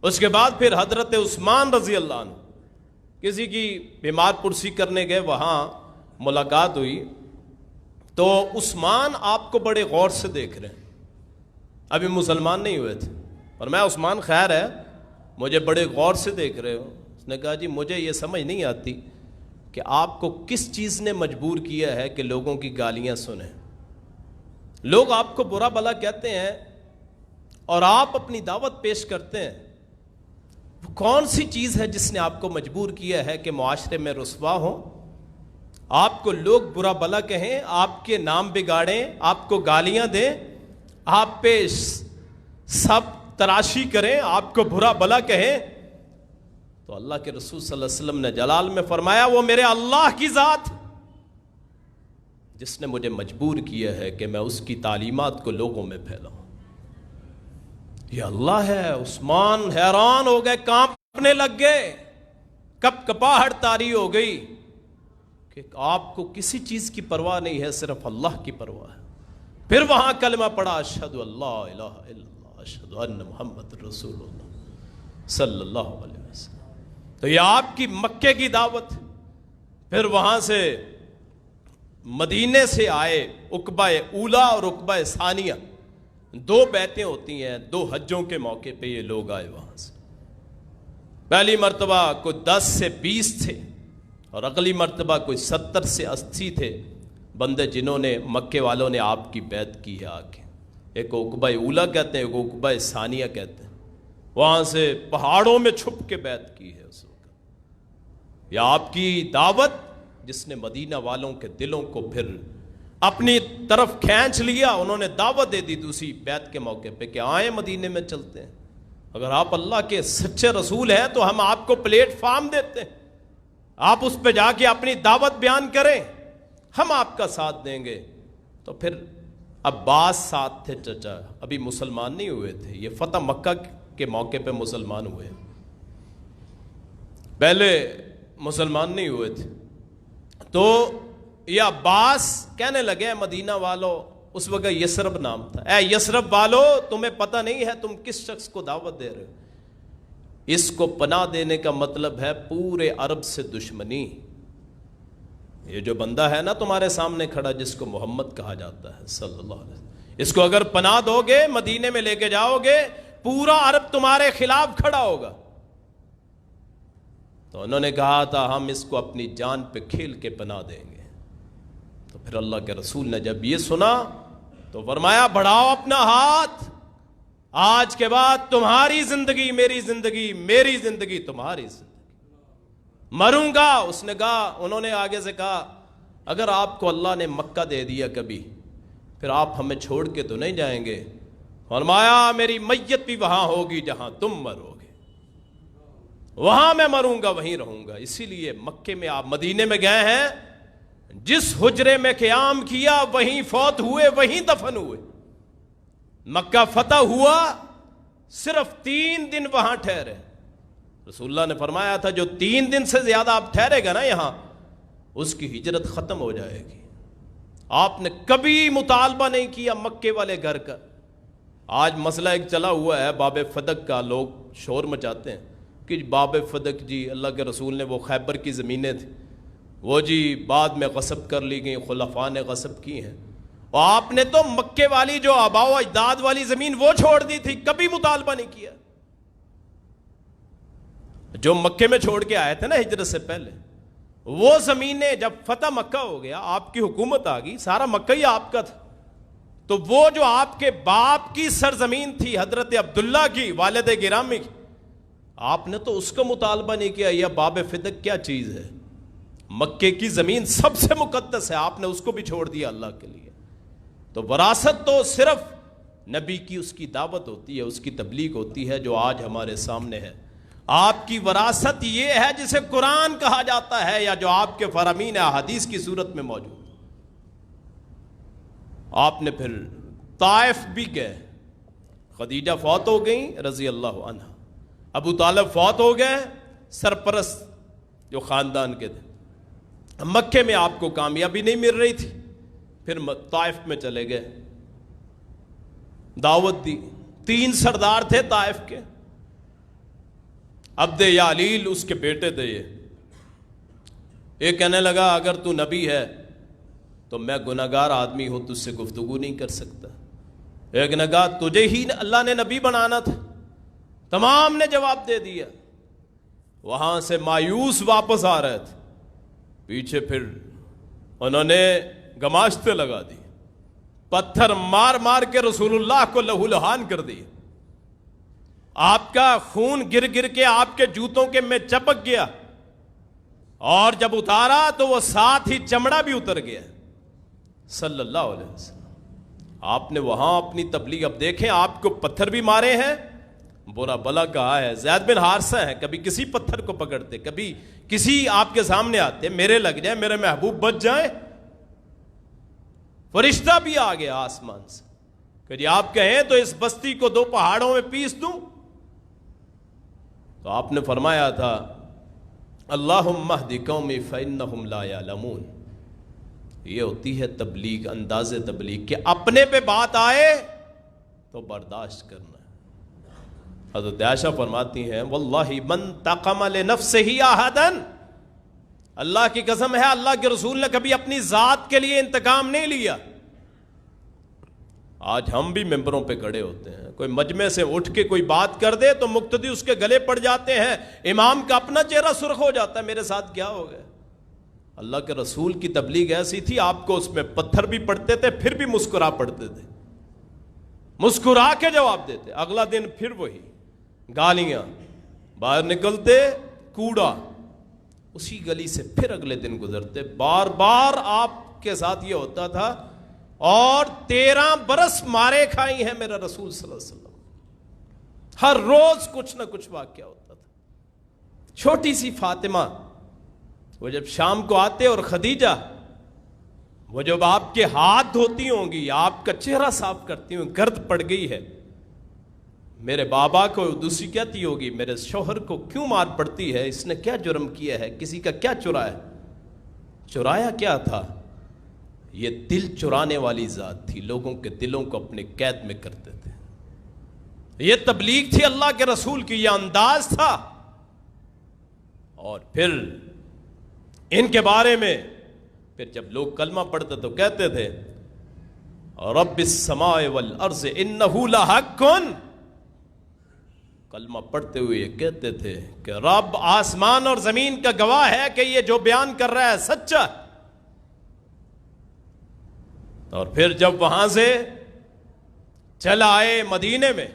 اس کے بعد پھر حضرت عثمان رضی اللہ عنہ کسی کی بیمار پرسی کرنے گئے، وہاں ملاقات ہوئی، تو عثمان آپ کو بڑے غور سے دیکھ رہے ہیں، ابھی مسلمان نہیں ہوئے تھے، اور میں عثمان خیر ہے، مجھے بڑے غور سے دیکھ رہے ہو۔ اس نے کہا جی مجھے یہ سمجھ نہیں آتی کہ آپ کو کس چیز نے مجبور کیا ہے کہ لوگوں کی گالیاں سنیں، لوگ آپ کو برا بھلا کہتے ہیں اور آپ اپنی دعوت پیش کرتے ہیں، وہ کون سی چیز ہے جس نے آپ کو مجبور کیا ہے کہ معاشرے میں رسوا ہو، آپ کو لوگ برا بھلا کہیں، آپ کے نام بگاڑیں، آپ کو گالیاں دیں، آپ پہ سب تراشی کریں، آپ کو برا بھلا کہیں؟ تو اللہ کے رسول صلی اللہ علیہ وسلم نے جلال میں فرمایا وہ میرے اللہ کی ذات جس نے مجھے مجبور کیا ہے کہ میں اس کی تعلیمات کو لوگوں میں پھیلاؤں، یہ اللہ ہے۔ عثمان حیران ہو گئے، کانپنے لگ گئے، کپ کپاہٹ طاری ہو گئی کہ آپ کو کسی چیز کی پرواہ نہیں ہے، صرف اللہ کی پرواہ ہے۔ پھر وہاں کلمہ پڑھا، اشہد اللہ الہ الا اللہ اشہد ان محمد رسول اللہ صلی اللہ علیہ وسلم۔ تو یہ آپ کی مکے کی دعوت۔ پھر وہاں سے مدینے سے آئے، عقبہ اولا اور عقبہ ثانیہ، دو بیعتیں ہوتی ہیں، دو حجوں کے موقع پہ یہ لوگ آئے وہاں سے۔ پہلی مرتبہ کوئی 10 سے 20 تھے، اور اگلی مرتبہ کوئی 70 سے 80 تھے بندے جنہوں نے، مکے والوں نے آپ کی بیعت کی ہے آ کے۔ ایک عقبہ اولا کہتے ہیں، ایک عقبہ ثانیہ کہتے ہیں، وہاں سے پہاڑوں میں چھپ کے بیعت کی ہے اس وقت۔ یا آپ کی دعوت جس نے مدینہ والوں کے دلوں کو پھر اپنی طرف کھینچ لیا. انہوں نے دعوت دے دی دوسری بیعت کے موقع پہ کہ آئیں مدینے میں چلتے ہیں, اگر آپ اللہ کے سچے رسول ہیں تو ہم آپ کو پلیٹ فارم دیتے ہیں, آپ اس پہ جا کے اپنی دعوت بیان کریں, ہم آپ کا ساتھ دیں گے. تو پھر عباس ساتھ تھے چچا, ابھی مسلمان نہیں ہوئے تھے, یہ فتح مکہ کے موقع پہ مسلمان ہوئے, پہلے مسلمان نہیں ہوئے تھے. تو یہ عباس کہنے لگے مدینہ والو, اس وقت یسرب نام تھا, اے یسرب والو تمہیں پتہ نہیں ہے تم کس شخص کو دعوت دے رہے ہو, اس کو پناہ دینے کا مطلب ہے پورے عرب سے دشمنی. یہ جو بندہ ہے نا تمہارے سامنے کھڑا جس کو محمد کہا جاتا ہے صلی اللہ علیہ وسلم, اس کو اگر پناہ دو گے مدینے میں لے کے جاؤ گے پورا عرب تمہارے خلاف کھڑا ہوگا. تو انہوں نے کہا تھا ہم اس کو اپنی جان پہ کھیل کے پناہ دیں گے. تو پھر اللہ کے رسول نے جب یہ سنا تو فرمایا بڑھاؤ اپنا ہاتھ, آج کے بعد تمہاری زندگی میری زندگی, میری زندگی تمہاری زندگی, مروں گا. اس نے کہا, انہوں نے آگے سے کہا اگر آپ کو اللہ نے مکہ دے دیا کبھی پھر آپ ہمیں چھوڑ کے تو نہیں جائیں گے. فرمایا میری میت بھی وہاں ہوگی جہاں تم مرو گے, وہاں میں مروں گا وہیں رہوں گا. اسی لیے مکے میں آپ مدینے میں گئے ہیں, جس حجرے میں قیام کیا وہیں فوت ہوئے, وہیں دفن ہوئے. مکہ فتح ہوا, صرف 3 دن وہاں ٹھہرے. رسول اللہ نے فرمایا تھا جو 3 دن سے زیادہ آپ ٹھہرے گا نا یہاں, اس کی ہجرت ختم ہو جائے گی. آپ نے کبھی مطالبہ نہیں کیا مکے والے گھر کا. آج مسئلہ ایک چلا ہوا ہے باب فدق کا, لوگ شور مچاتے ہیں کہ باب فدق جی اللہ کے رسول نے وہ خیبر کی زمینیں تھیں وہ جی بعد میں غصب کر لی گئیں, خلفاء نے غصب کی ہیں, اور آپ نے تو مکے والی جو آباء و اجداد والی زمین وہ چھوڑ دی تھی, کبھی مطالبہ نہیں کیا. جو مکے میں چھوڑ کے آئے تھے نا ہجرت سے پہلے, وہ زمینیں جب فتح مکہ ہو گیا, آپ کی حکومت آ گئی, سارا مکہ ہی آپ کا تھا, تو وہ جو آپ کے باپ کی سرزمین تھی حضرت عبداللہ کی والد گرامی کی, آپ نے تو اس کا مطالبہ نہیں کیا. یہ باب فدق کیا چیز ہے, مکے کی زمین سب سے مقدس ہے, آپ نے اس کو بھی چھوڑ دیا اللہ کے لیے. تو وراثت تو صرف نبی کی اس کی دعوت ہوتی ہے, اس کی تبلیغ ہوتی ہے, جو آج ہمارے سامنے ہے. آپ کی وراثت یہ ہے جسے قرآن کہا جاتا ہے, یا جو آپ کے فرامین احادیث کی صورت میں موجود. آپ نے پھر طائف بھی گئے, خدیجہ فوت ہو گئیں رضی اللہ عنہ, ابو طالب فوت ہو گئے, سرپرست جو خاندان کے تھے. مکے میں آپ کو کامیابی نہیں مل رہی تھی, پھر طائف میں چلے گئے, دعوت دی. 3 سردار تھے طائف کے, عبد یعلیل اس کے بیٹے تھے. یہ کہنے لگا اگر تو نبی ہے تو میں گناہگار آدمی ہوں, تجھ سے گفتگو نہیں کر سکتا. ایک نے کہا تجھے ہی اللہ نے نبی بنانا تھا. تمام نے جواب دے دیا. وہاں سے مایوس واپس آ رہے تھے, پیچھے پھر انہوں نے گماشتے لگا دی, پتھر مار مار کے رسول اللہ کو لہو لہان کر دی. آپ کا خون گر گر کے آپ کے جوتوں کے میں چپک گیا, اور جب اتارا تو وہ ساتھ ہی چمڑا بھی اتر گیا صلی اللہ علیہ وسلم. آپ نے وہاں اپنی تبلیغ, اب دیکھیں آپ کو پتھر بھی مارے ہیں, برا بلا کہا ہے. زید بن حارثہ ہیں, کبھی کسی پتھر کو پکڑتے, کبھی کسی آپ کے سامنے آتے, میرے لگ جائیں, میرے محبوب بچ جائیں. فرشتہ بھی آ گیا آسمان سے کہ جی آپ کہیں تو اس بستی کو 2 پہاڑوں میں پیس دوں. تو آپ نے فرمایا تھا اللہم اہد قومی فإنہم لا یعلمون. یہ ہوتی ہے تبلیغ, انداز تبلیغ, کہ اپنے پہ بات آئے تو برداشت کرنا. حضرت عائشہ فرماتی ہیں واللہ من تقم لنفسہ احدا, اللہ کی قسم ہے اللہ کے رسول نے کبھی اپنی ذات کے لیے انتقام نہیں لیا. آج ہم بھی ممبروں پہ کھڑے ہوتے ہیں, کوئی مجمع سے اٹھ کے کوئی بات کر دے تو مقتدی اس کے گلے پڑ جاتے ہیں, امام کا اپنا چہرہ سرخ ہو جاتا ہے, میرے ساتھ کیا ہو گیا. اللہ کے رسول کی تبلیغ ایسی تھی, آپ کو اس میں پتھر بھی پڑتے تھے پھر بھی مسکرا پڑتے تھے, مسکرا کے جواب دیتے. اگلا دن پھر وہی گالیاں, باہر نکلتے کوڑا, اسی گلی سے پھر اگلے دن گزرتے، بار بار آپ کے ساتھ یہ ہوتا تھا، اور 13 برس مارے کھائی ہیں میرا رسول صلی اللہ علیہ وسلم، ہر روز کچھ نہ کچھ واقعہ ہوتا تھا۔ چھوٹی سی فاطمہ، وہ جب شام کو آتے، اور خدیجہ وہ جب آپ کے ہاتھ دھوتی ہوں گی، آپ کا چہرہ صاف کرتی ہوں، گرد پڑ گئی ہے، میرے بابا کو دوسری کہتی ہوگی میرے شوہر کو کیوں مار پڑتی ہے، اس نے کیا جرم کیا ہے، کسی کا کیا چرایا؟ چرایا کیا تھا؟ یہ دل چرانے والی ذات تھی، لوگوں کے دلوں کو اپنے قید میں کرتے تھے۔ یہ تبلیغ تھی اللہ کے رسول کی، یہ انداز تھا۔ اور پھر ان کے بارے میں پھر جب لوگ کلمہ پڑھتے تو کہتے تھے رب السماء والارض انہ لحق، کلمہ پڑھتے ہوئے یہ کہتے تھے کہ رب آسمان اور زمین کا گواہ ہے کہ یہ جو بیان کر رہا ہے سچا۔ اور پھر جب وہاں سے چل آئے مدینے میں،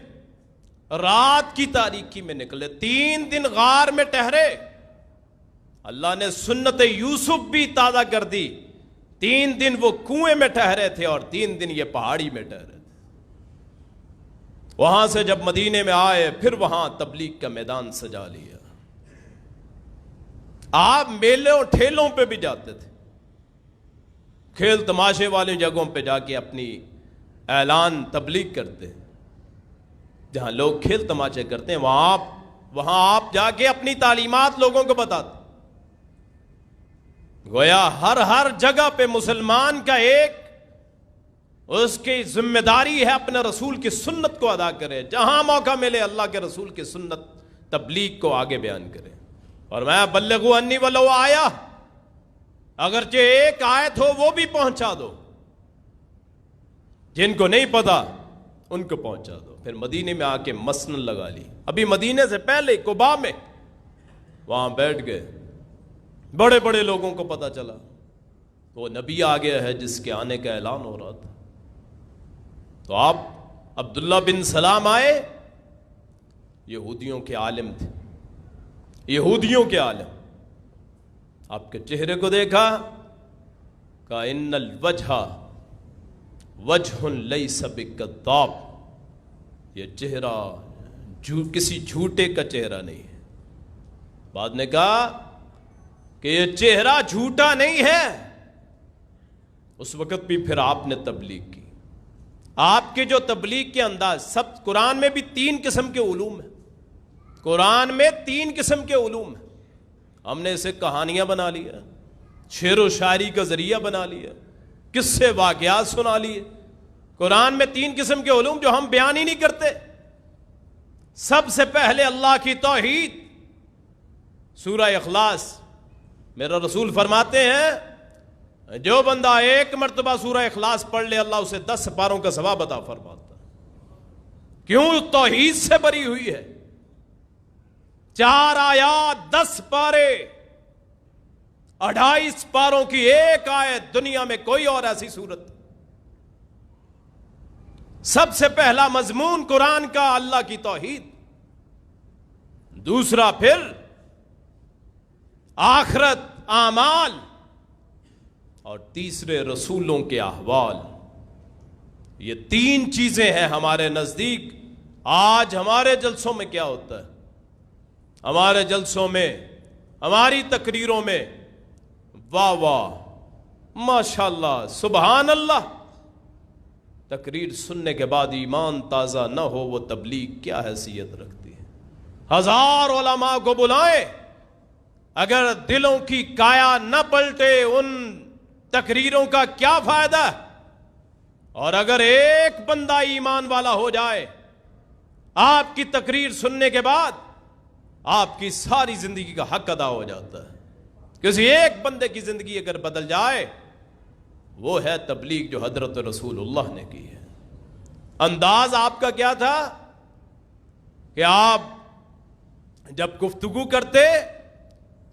رات کی تاریکی میں نکلے، 3 دن غار میں ٹھہرے، اللہ نے سنت یوسف بھی تازہ کر دی، 3 دن وہ کنویں میں ٹھہرے تھے اور 3 دن یہ پہاڑی میں ٹھہرے تھے۔ وہاں سے جب مدینے میں آئے، پھر وہاں تبلیغ کا میدان سجا لیا۔ آپ میلوں ٹھیلوں پہ بھی جاتے تھے، کھیل تماشے والی جگہوں پہ جا کے اپنی اعلان تبلیغ کرتے، جہاں لوگ کھیل تماشے کرتے ہیں وہاں آپ جا کے اپنی تعلیمات لوگوں کو بتاتے۔ گویا ہر جگہ پہ مسلمان کا ایک اس کی ذمہ داری ہے اپنے رسول کی سنت کو ادا کرے، جہاں موقع ملے اللہ کے رسول کی سنت تبلیغ کو آگے بیان کرے۔ اور میں بلغوا انی ولو آیا، اگرچہ ایک آیت ہو وہ بھی پہنچا دو، جن کو نہیں پتا ان کو پہنچا دو۔ پھر مدینے میں آ کے مسند لگا لی، ابھی مدینے سے پہلے قباء میں وہاں بیٹھ گئے، بڑے بڑے لوگوں کو پتا چلا وہ نبی آ گیا ہے جس کے آنے کا اعلان ہو رہا تھا۔ تو آپ عبداللہ بن سلام آئے، یہودیوں کے عالم تھے، یہودیوں کے عالم، آپ کے چہرے کو دیکھا، کہا ان الوجہ وجہ لیس بکذاب، یہ چہرہ کسی جھوٹے کا چہرہ نہیں ہے۔ بعد نے کہا کہ یہ چہرہ جھوٹا نہیں ہے۔ اس وقت بھی پھر آپ نے تبلیغ کی، آپ کے جو تبلیغ کے انداز، سب قرآن میں بھی 3 قسم کے علوم ہیں، قرآن میں 3 قسم کے علوم ہیں، ہم نے اسے کہانیاں بنا لیا، شعر و شاعری کا ذریعہ بنا لیا، قصے واقعات سنا لیے۔ قرآن میں 3 قسم کے علوم جو ہم بیان ہی نہیں کرتے۔ سب سے پہلے اللہ کی توحید، سورہ اخلاص، میرا رسول فرماتے ہیں جو بندہ 1 مرتبہ سورہ اخلاص پڑھ لے اللہ اسے 10 سپاروں کا ثواب عطا فرماتا۔ کیوں؟ توحید سے بری ہوئی ہے۔ 4 آیات 10 پارے، 28 پاروں کی ایک آیت، دنیا میں کوئی اور ایسی صورت۔ سب سے پہلا مضمون قرآن کا اللہ کی توحید، دوسرا پھر آخرت، اعمال، اور تیسرے رسولوں کے احوال۔ یہ 3 چیزیں ہیں ہمارے نزدیک۔ آج ہمارے جلسوں میں کیا ہوتا ہے؟ ہمارے جلسوں میں، ہماری تقریروں میں واہ واہ ماشاءاللہ سبحان اللہ، تقریر سننے کے بعد ایمان تازہ نہ ہو، وہ تبلیغ کیا حیثیت رکھتی ہے؟ 1000 علماء کو بلائیں، اگر دلوں کی کایا نہ پلٹے ان تقریروں کا کیا فائدہ؟ اور اگر ایک بندہ ایمان والا ہو جائے آپ کی تقریر سننے کے بعد، آپ کی ساری زندگی کا حق ادا ہو جاتا ہے۔ کسی ایک بندے کی زندگی اگر بدل جائے، وہ ہے تبلیغ جو حضرت رسول اللہ نے کی ہے۔ انداز آپ کا کیا تھا کہ آپ جب گفتگو کرتے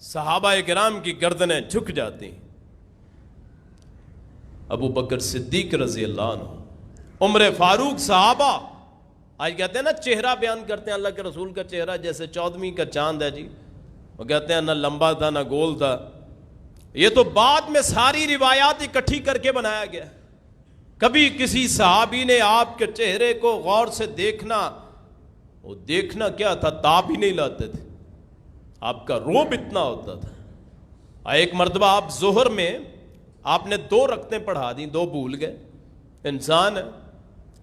صحابہ کرام کی گردنیں جھک جاتی، ابو بکر صدیق رضی اللہ عنہ، عمر فاروق، صحابہ آج کہتے ہیں نا چہرہ بیان کرتے ہیں اللہ کے رسول کا چہرہ جیسے 14ویں کا چاند ہے جی، وہ کہتے ہیں نہ لمبا تھا نہ گول تھا. یہ تو بعد میں ساری روایات اکٹھی کر کے بنایا گیا. کبھی کسی صحابی نے آپ کے چہرے کو غور سے دیکھنا، وہ دیکھنا کیا تھا، تاب ہی نہیں لاتے تھے، آپ کا روب اتنا ہوتا تھا. ایک مرتبہ آپ ظہر میں آپ نے 2 رکعتیں پڑھا دیں، 2 بھول گئے. انسان ہے،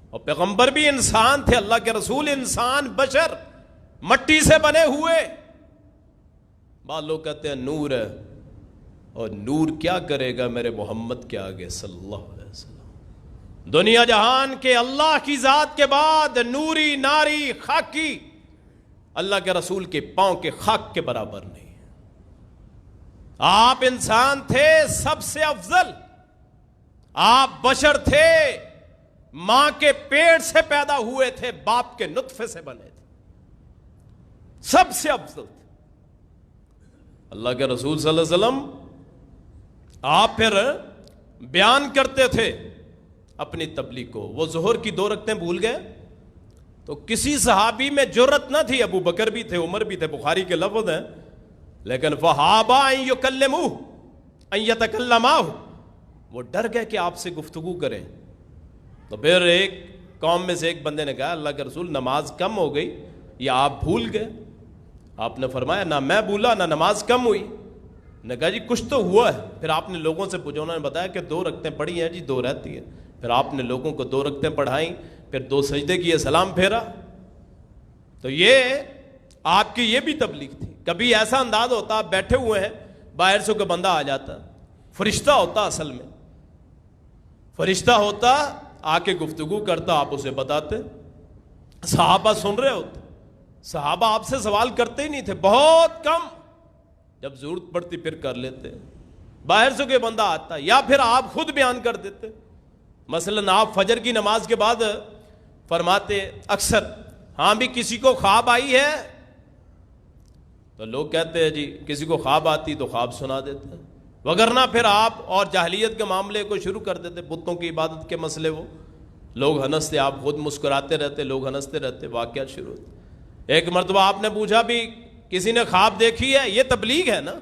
اور پیغمبر بھی انسان تھے، اللہ کے رسول انسان، بشر، مٹی سے بنے ہوئے. بعض لوگ کہتے ہیں نور ہے، اور نور کیا کرے گا میرے محمد کے آگے صلی اللہ علیہ وسلم. دنیا جہان کے اللہ کی ذات کے بعد نوری ناری خاکی اللہ کے رسول کے پاؤں کے خاک کے برابر نہیں. آپ انسان تھے سب سے افضل، آپ بشر تھے، ماں کے پیٹ سے پیدا ہوئے تھے، باپ کے نطفے سے بنے تھے، سب سے افضل تھے اللہ کے رسول صلی اللہ علیہ وسلم. آپ پھر بیان کرتے تھے اپنی تبلیغ کو. وہ ظہر کی 2 رکعتیں بھول گئے تو کسی صحابی میں جرت نہ تھی، ابو بکر بھی تھے، عمر بھی تھے، بخاری کے لفظ ہیں، لیکن فَحَابَ أَن يُكَلِّمُوهُ أَن يَتَكَلَّمَاهُ، وہ ڈر گئے کہ آپ سے گفتگو کریں. تو پھر ایک قوم میں سے ایک بندے نے کہا اللہ کے رسول نماز کم ہو گئی یا آپ بھول گئے؟ آپ نے فرمایا نہ میں بھولا نہ نماز کم ہوئی. نے کہا جی کچھ تو ہوا ہے. پھر آپ نے لوگوں سے پوچھا، انہوں نے بتایا کہ 2 رکعتیں پڑھی ہیں جی، 2 رہتی ہیں. پھر آپ نے لوگوں کو 2 رکعتیں پڑھائیں، پھر 2 سجدے کیے، سلام پھیرا. تو یہ آپ کی یہ بھی تبلیغ تھی. کبھی ایسا انداز ہوتا آپ بیٹھے ہوئے ہیں، باہر سے کوئی بندہ آ جاتا، فرشتہ ہوتا، اصل میں فرشتہ ہوتا، آ کے گفتگو کرتا، آپ اسے بتاتے، صحابہ سن رہے ہوتے. صحابہ آپ سے سوال کرتے ہی نہیں تھے، بہت کم، جب ضرورت پڑتی پھر کر لیتے. باہر سے کوئی بندہ آتا یا پھر آپ خود بیان کر دیتے. مثلا آپ فجر کی نماز کے بعد فرماتے اکثر، ہاں بھی کسی کو خواب آئی ہے؟ تو لوگ کہتے ہیں جی کسی کو خواب آتی تو خواب سنا دیتے ہیں، وگرنہ پھر آپ اور جاہلیت کے معاملے کو شروع کر دیتے، بتوں کی عبادت کے مسئلے. وہ لوگ ہنستے، آپ خود مسکراتے رہتے، لوگ ہنستے رہتے، واقعات شروع ہوتے. ایک مرتبہ آپ نے پوچھا بھی کسی نے خواب دیکھی ہے؟ یہ تبلیغ ہے نا.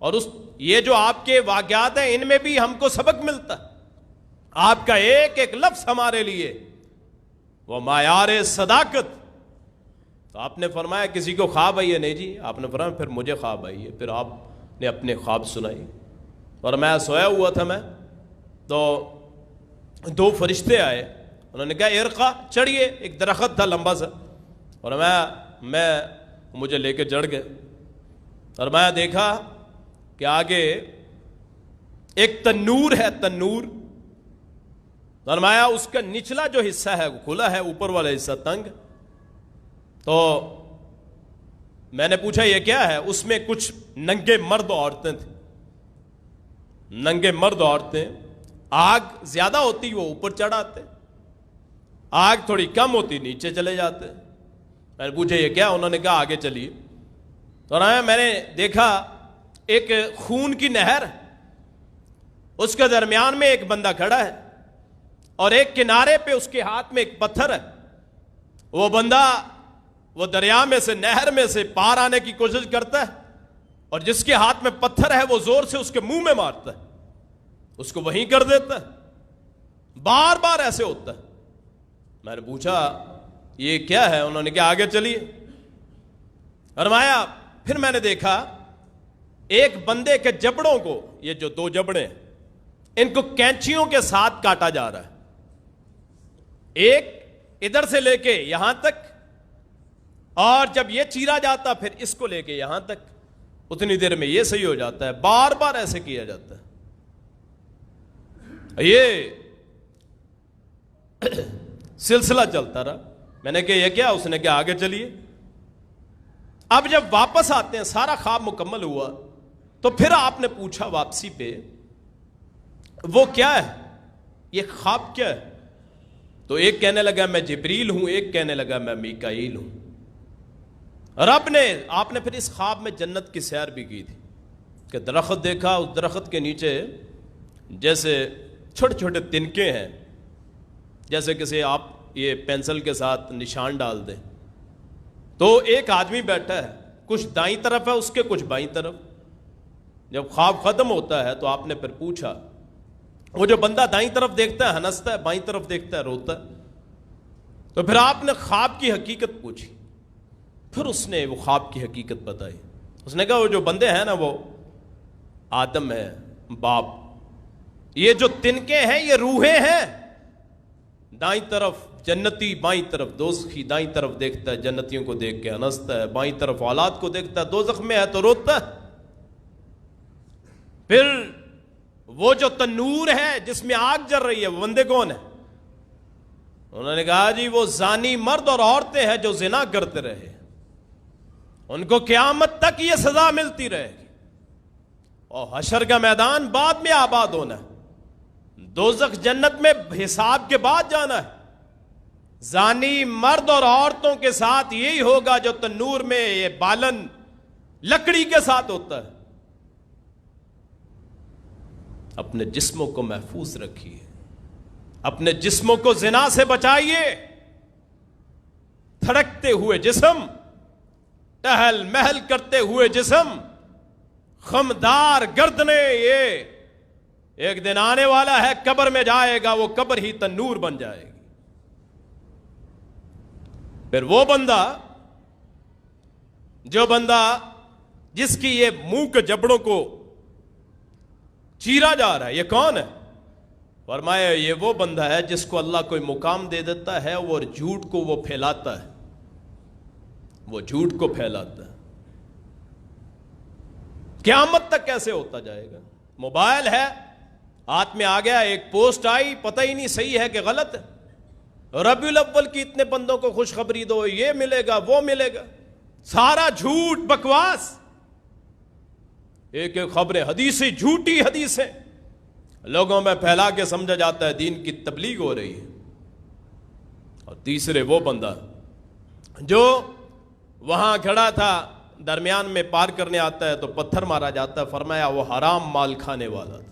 اور یہ جو آپ کے واقعات ہیں ان میں بھی ہم کو سبق ملتا ہے. آپ کا ایک ایک لفظ ہمارے لیے وہ معیار صداقت. تو آپ نے فرمایا کسی کو خواب آئی ہے؟ نہیں جی. آپ نے فرمایا پھر مجھے خواب آئی ہے. پھر آپ نے اپنے خواب سنائی. اور میں سویا ہوا تھا، میں تو 2 فرشتے آئے، انہوں نے کہا ارقا، چڑھیے. ایک درخت تھا لمبا سا، اور میں مجھے لے کے چڑھ گئے. اور میں دیکھا کہ آگے ایک تنور ہے، تنور. فرمایا اس کا نچلا جو حصہ ہے وہ کھلا ہے، اوپر والا حصہ تنگ. تو میں نے پوچھا یہ کیا ہے؟ اس میں کچھ ننگے مرد عورتیں تھیں، ننگے مرد عورتیں. آگ زیادہ ہوتی وہ اوپر چڑھ آتے، آگ تھوڑی کم ہوتی نیچے چلے جاتے. میں نے پوچھا یہ کیا؟ انہوں نے کہا آگے چلیے. تو میں نے دیکھا ایک خون کی نہر، اس کے درمیان میں ایک بندہ کھڑا ہے، اور ایک کنارے پہ اس کے ہاتھ میں ایک پتھر ہے. وہ بندہ وہ دریا میں سے، نہر میں سے پار آنے کی کوشش کرتا ہے، اور جس کے ہاتھ میں پتھر ہے وہ زور سے اس کے منہ میں مارتا ہے، اس کو وہیں کر دیتا ہے. بار بار ایسے ہوتا ہے. میں نے پوچھا یہ کیا ہے؟ انہوں نے کہا آگے چلیے. فرمایا پھر میں نے دیکھا ایک بندے کے جبڑوں کو، یہ جو 2 جبڑے ہیں، ان کو کینچیوں کے ساتھ کاٹا جا رہا ہے. ایک ادھر سے لے کے یہاں تک، اور جب یہ چیرا جاتا پھر اس کو لے کے یہاں تک، اتنی دیر میں یہ صحیح ہو جاتا ہے. بار بار ایسے کیا جاتا ہے. یہ سلسلہ چلتا رہا. میں نے کہا یہ کیا؟ اس نے کہا آگے چلیے. اب جب واپس آتے ہیں، سارا خواب مکمل ہوا، تو پھر آپ نے پوچھا واپسی پہ وہ کیا ہے، یہ خواب کیا ہے؟ تو ایک کہنے لگا میں جبریل ہوں، ایک کہنے لگا میں میکائیل ہوں. آپ نے پھر اس خواب میں جنت کی سیر بھی کی تھی کہ درخت دیکھا، اس درخت کے نیچے جیسے چھوٹے چھوٹے تنکے ہیں، جیسے کسی آپ یہ پینسل کے ساتھ نشان ڈال دیں. تو ایک آدمی بیٹھا ہے، کچھ دائیں طرف ہے اس کے، کچھ بائیں طرف. جب خواب ختم ہوتا ہے تو آپ نے پھر پوچھا، وہ جو بندہ دائیں طرف دیکھتا ہے ہنستا ہے، بائیں طرف دیکھتا ہے روتا ہے. تو پھر آپ نے خواب کی حقیقت پوچھی. پھر اس نے وہ خواب کی حقیقت بتائی. اس نے کہا وہ جو بندے ہیں نا وہ آدم ہے باپ، یہ جو تنکے ہیں یہ روحیں ہیں. دائیں طرف جنتی، بائیں طرف دوزخی. دائیں طرف دیکھتا ہے جنتیوں کو دیکھ کے ہنستا ہے، بائیں طرف اولاد کو دیکھتا ہے دوزخ میں ہے تو روتا ہے. پھر وہ جو تنور ہے جس میں آگ جل رہی ہے وہ بندے کون ہیں؟ انہوں نے کہا جی وہ زانی مرد اور عورتیں ہیں جو زنا کرتے رہے، ان کو قیامت تک یہ سزا ملتی رہے گی، اور حشر کا میدان بعد میں آباد ہونا ہے. دوزخ جنت میں حساب کے بعد جانا ہے. زانی مرد اور عورتوں کے ساتھ یہی ہوگا جو تنور میں یہ بالن لکڑی کے ساتھ ہوتا ہے. اپنے جسموں کو محفوظ رکھیے، اپنے جسموں کو زنا سے بچائیے. تھڑکتے ہوئے جسم، ٹہل محل کرتے ہوئے جسم، خمدار گردنے، یہ ایک دن آنے والا ہے قبر میں جائے گا، وہ قبر ہی تنور بن جائے گی. پھر وہ بندہ جو بندہ جس کی یہ منہ کے جبڑوں کو چیرا جا رہا ہے، یہ کون ہے؟ فرمایا یہ وہ بندہ ہے جس کو اللہ کوئی مقام دے دیتا ہے اور جھوٹ کو وہ پھیلاتا ہے، وہ جھوٹ کو پھیلاتا ہے. قیامت تک کیسے ہوتا جائے گا؟ موبائل ہے ہاتھ میں آ گیا، ایک پوسٹ آئی، پتہ ہی نہیں صحیح ہے کہ غلط ہے. ربیع الاول کی اتنے بندوں کو خوشخبری دو، یہ ملے گا وہ ملے گا، سارا جھوٹ بکواس. ایک ایک خبریں حدیثیں، جھوٹی حدیثیں لوگوں میں پھیلا کے سمجھا جاتا ہے دین کی تبلیغ ہو رہی ہے. اور تیسرے وہ بندہ جو وہاں کھڑا تھا، درمیان میں پار کرنے آتا ہے تو پتھر مارا جاتا ہے. فرمایا وہ حرام مال کھانے والا تھا،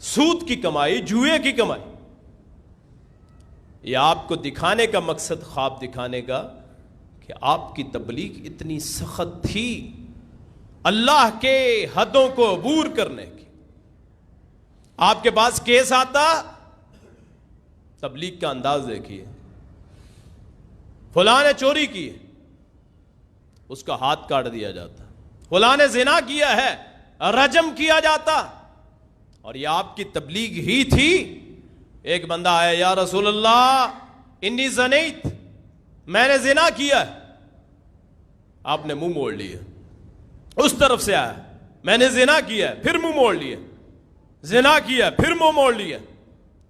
سود کی کمائی، جوئے کی کمائی. یہ آپ کو دکھانے کا مقصد، خواب دکھانے کا، کہ آپ کی تبلیغ اتنی سخت تھی اللہ کے حدوں کو عبور کرنے کی. آپ کے پاس کیس آتا، تبلیغ کا انداز دیکھیے. فلاں نے چوری کی ہے، اس کا ہاتھ کاٹ دیا جاتا. فلاں نے زنا کیا ہے، رجم کیا جاتا. اور یہ آپ کی تبلیغ ہی تھی. ایک بندہ آیا، یا رسول اللہ انی زنیت، میں نے زنا کیا ہے. آپ نے منہ موڑ لیا. اس طرف سے آیا، میں نے زنا کیا ہے، پھر منہ موڑ لیا. زنا کیا پھر منہ موڑ لیا.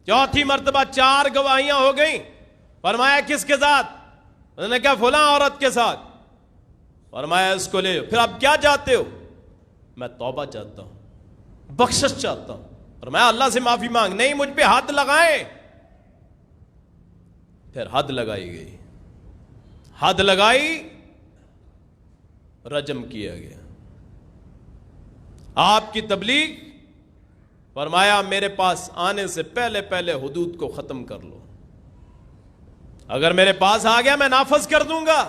چوتھی مرتبہ 4 گواہیاں ہو گئیں. فرمایا کس کے ساتھ؟ انہوں نے کہا فلاں عورت کے ساتھ. فرمایا اس کو لے. پھر آپ کیا چاہتے ہو؟ میں توبہ چاہتا ہوں، بخشش چاہتا ہوں. فرمایا اللہ سے معافی مانگ. نہیں، مجھ پہ حد لگائیں. پھر حد لگائی گئی، حد لگائی، رجم کیا گیا. آپ کی تبلیغ، فرمایا میرے پاس آنے سے پہلے پہلے حدود کو ختم کر لو. اگر میرے پاس آ گیا میں نافذ کر دوں گا.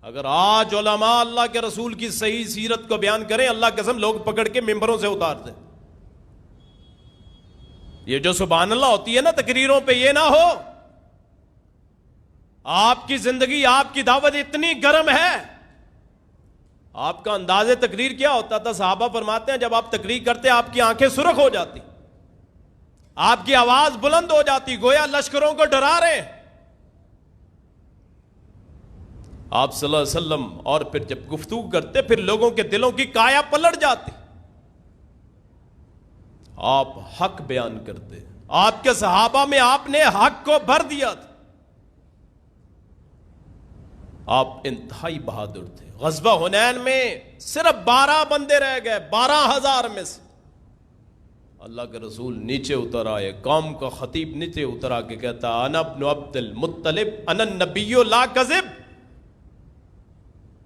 اگر آج علماء اللہ کے رسول کی صحیح سیرت کو بیان کریں، اللہ قسم لوگ پکڑ کے ممبروں سے اتار دیں. یہ جو سبحان اللہ ہوتی ہے نا تقریروں پہ، یہ نہ ہو. آپ کی زندگی، آپ کی دعوت اتنی گرم ہے. آپ کا انداز تقریر کیا ہوتا تھا؟ صحابہ فرماتے ہیں جب آپ تقریر کرتے آپ کی آنکھیں سرخ ہو جاتی، آپ کی آواز بلند ہو جاتی، گویا لشکروں کو ڈرا رہے ہیں. آپ صلی اللہ علیہ وسلم اور پھر جب گفتگو کرتے پھر لوگوں کے دلوں کی کایا پلٹ جاتی. آپ حق بیان کرتے. آپ کے صحابہ میں آپ نے حق کو بھر دیا تھا. آپ انتہائی بہادر تھے. غزوہ حنین میں صرف 12 بندے رہ گئے 12,000 میں سے. اللہ کے رسول نیچے اتر آئے. قوم کا خطیب نیچے اتر آ کے کہتا انا ابن عبد المطلب انا النبی لا کذب.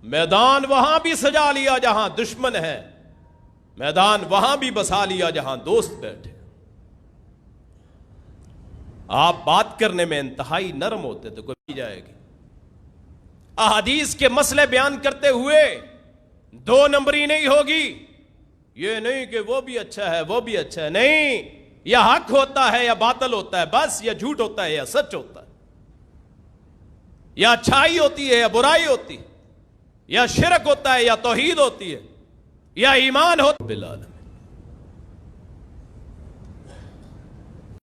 میدان وہاں بھی سجا لیا جہاں دشمن ہے، میدان وہاں بھی بسا لیا جہاں دوست بیٹھے. آپ بات کرنے میں انتہائی نرم ہوتے تھے. کوئی جائے گی احادیث کے مسئلے بیان کرتے ہوئے دو نمبری نہیں ہوگی. یہ نہیں کہ وہ بھی اچھا ہے وہ بھی اچھا ہے، نہیں، یا حق ہوتا ہے یا باطل ہوتا ہے بس، یا جھوٹ ہوتا ہے یا سچ ہوتا ہے، یا اچھائی ہوتی ہے یا برائی ہوتی ہے، یا شرک ہوتا ہے یا توحید ہوتی ہے، یا ایمان ہوتا ہے.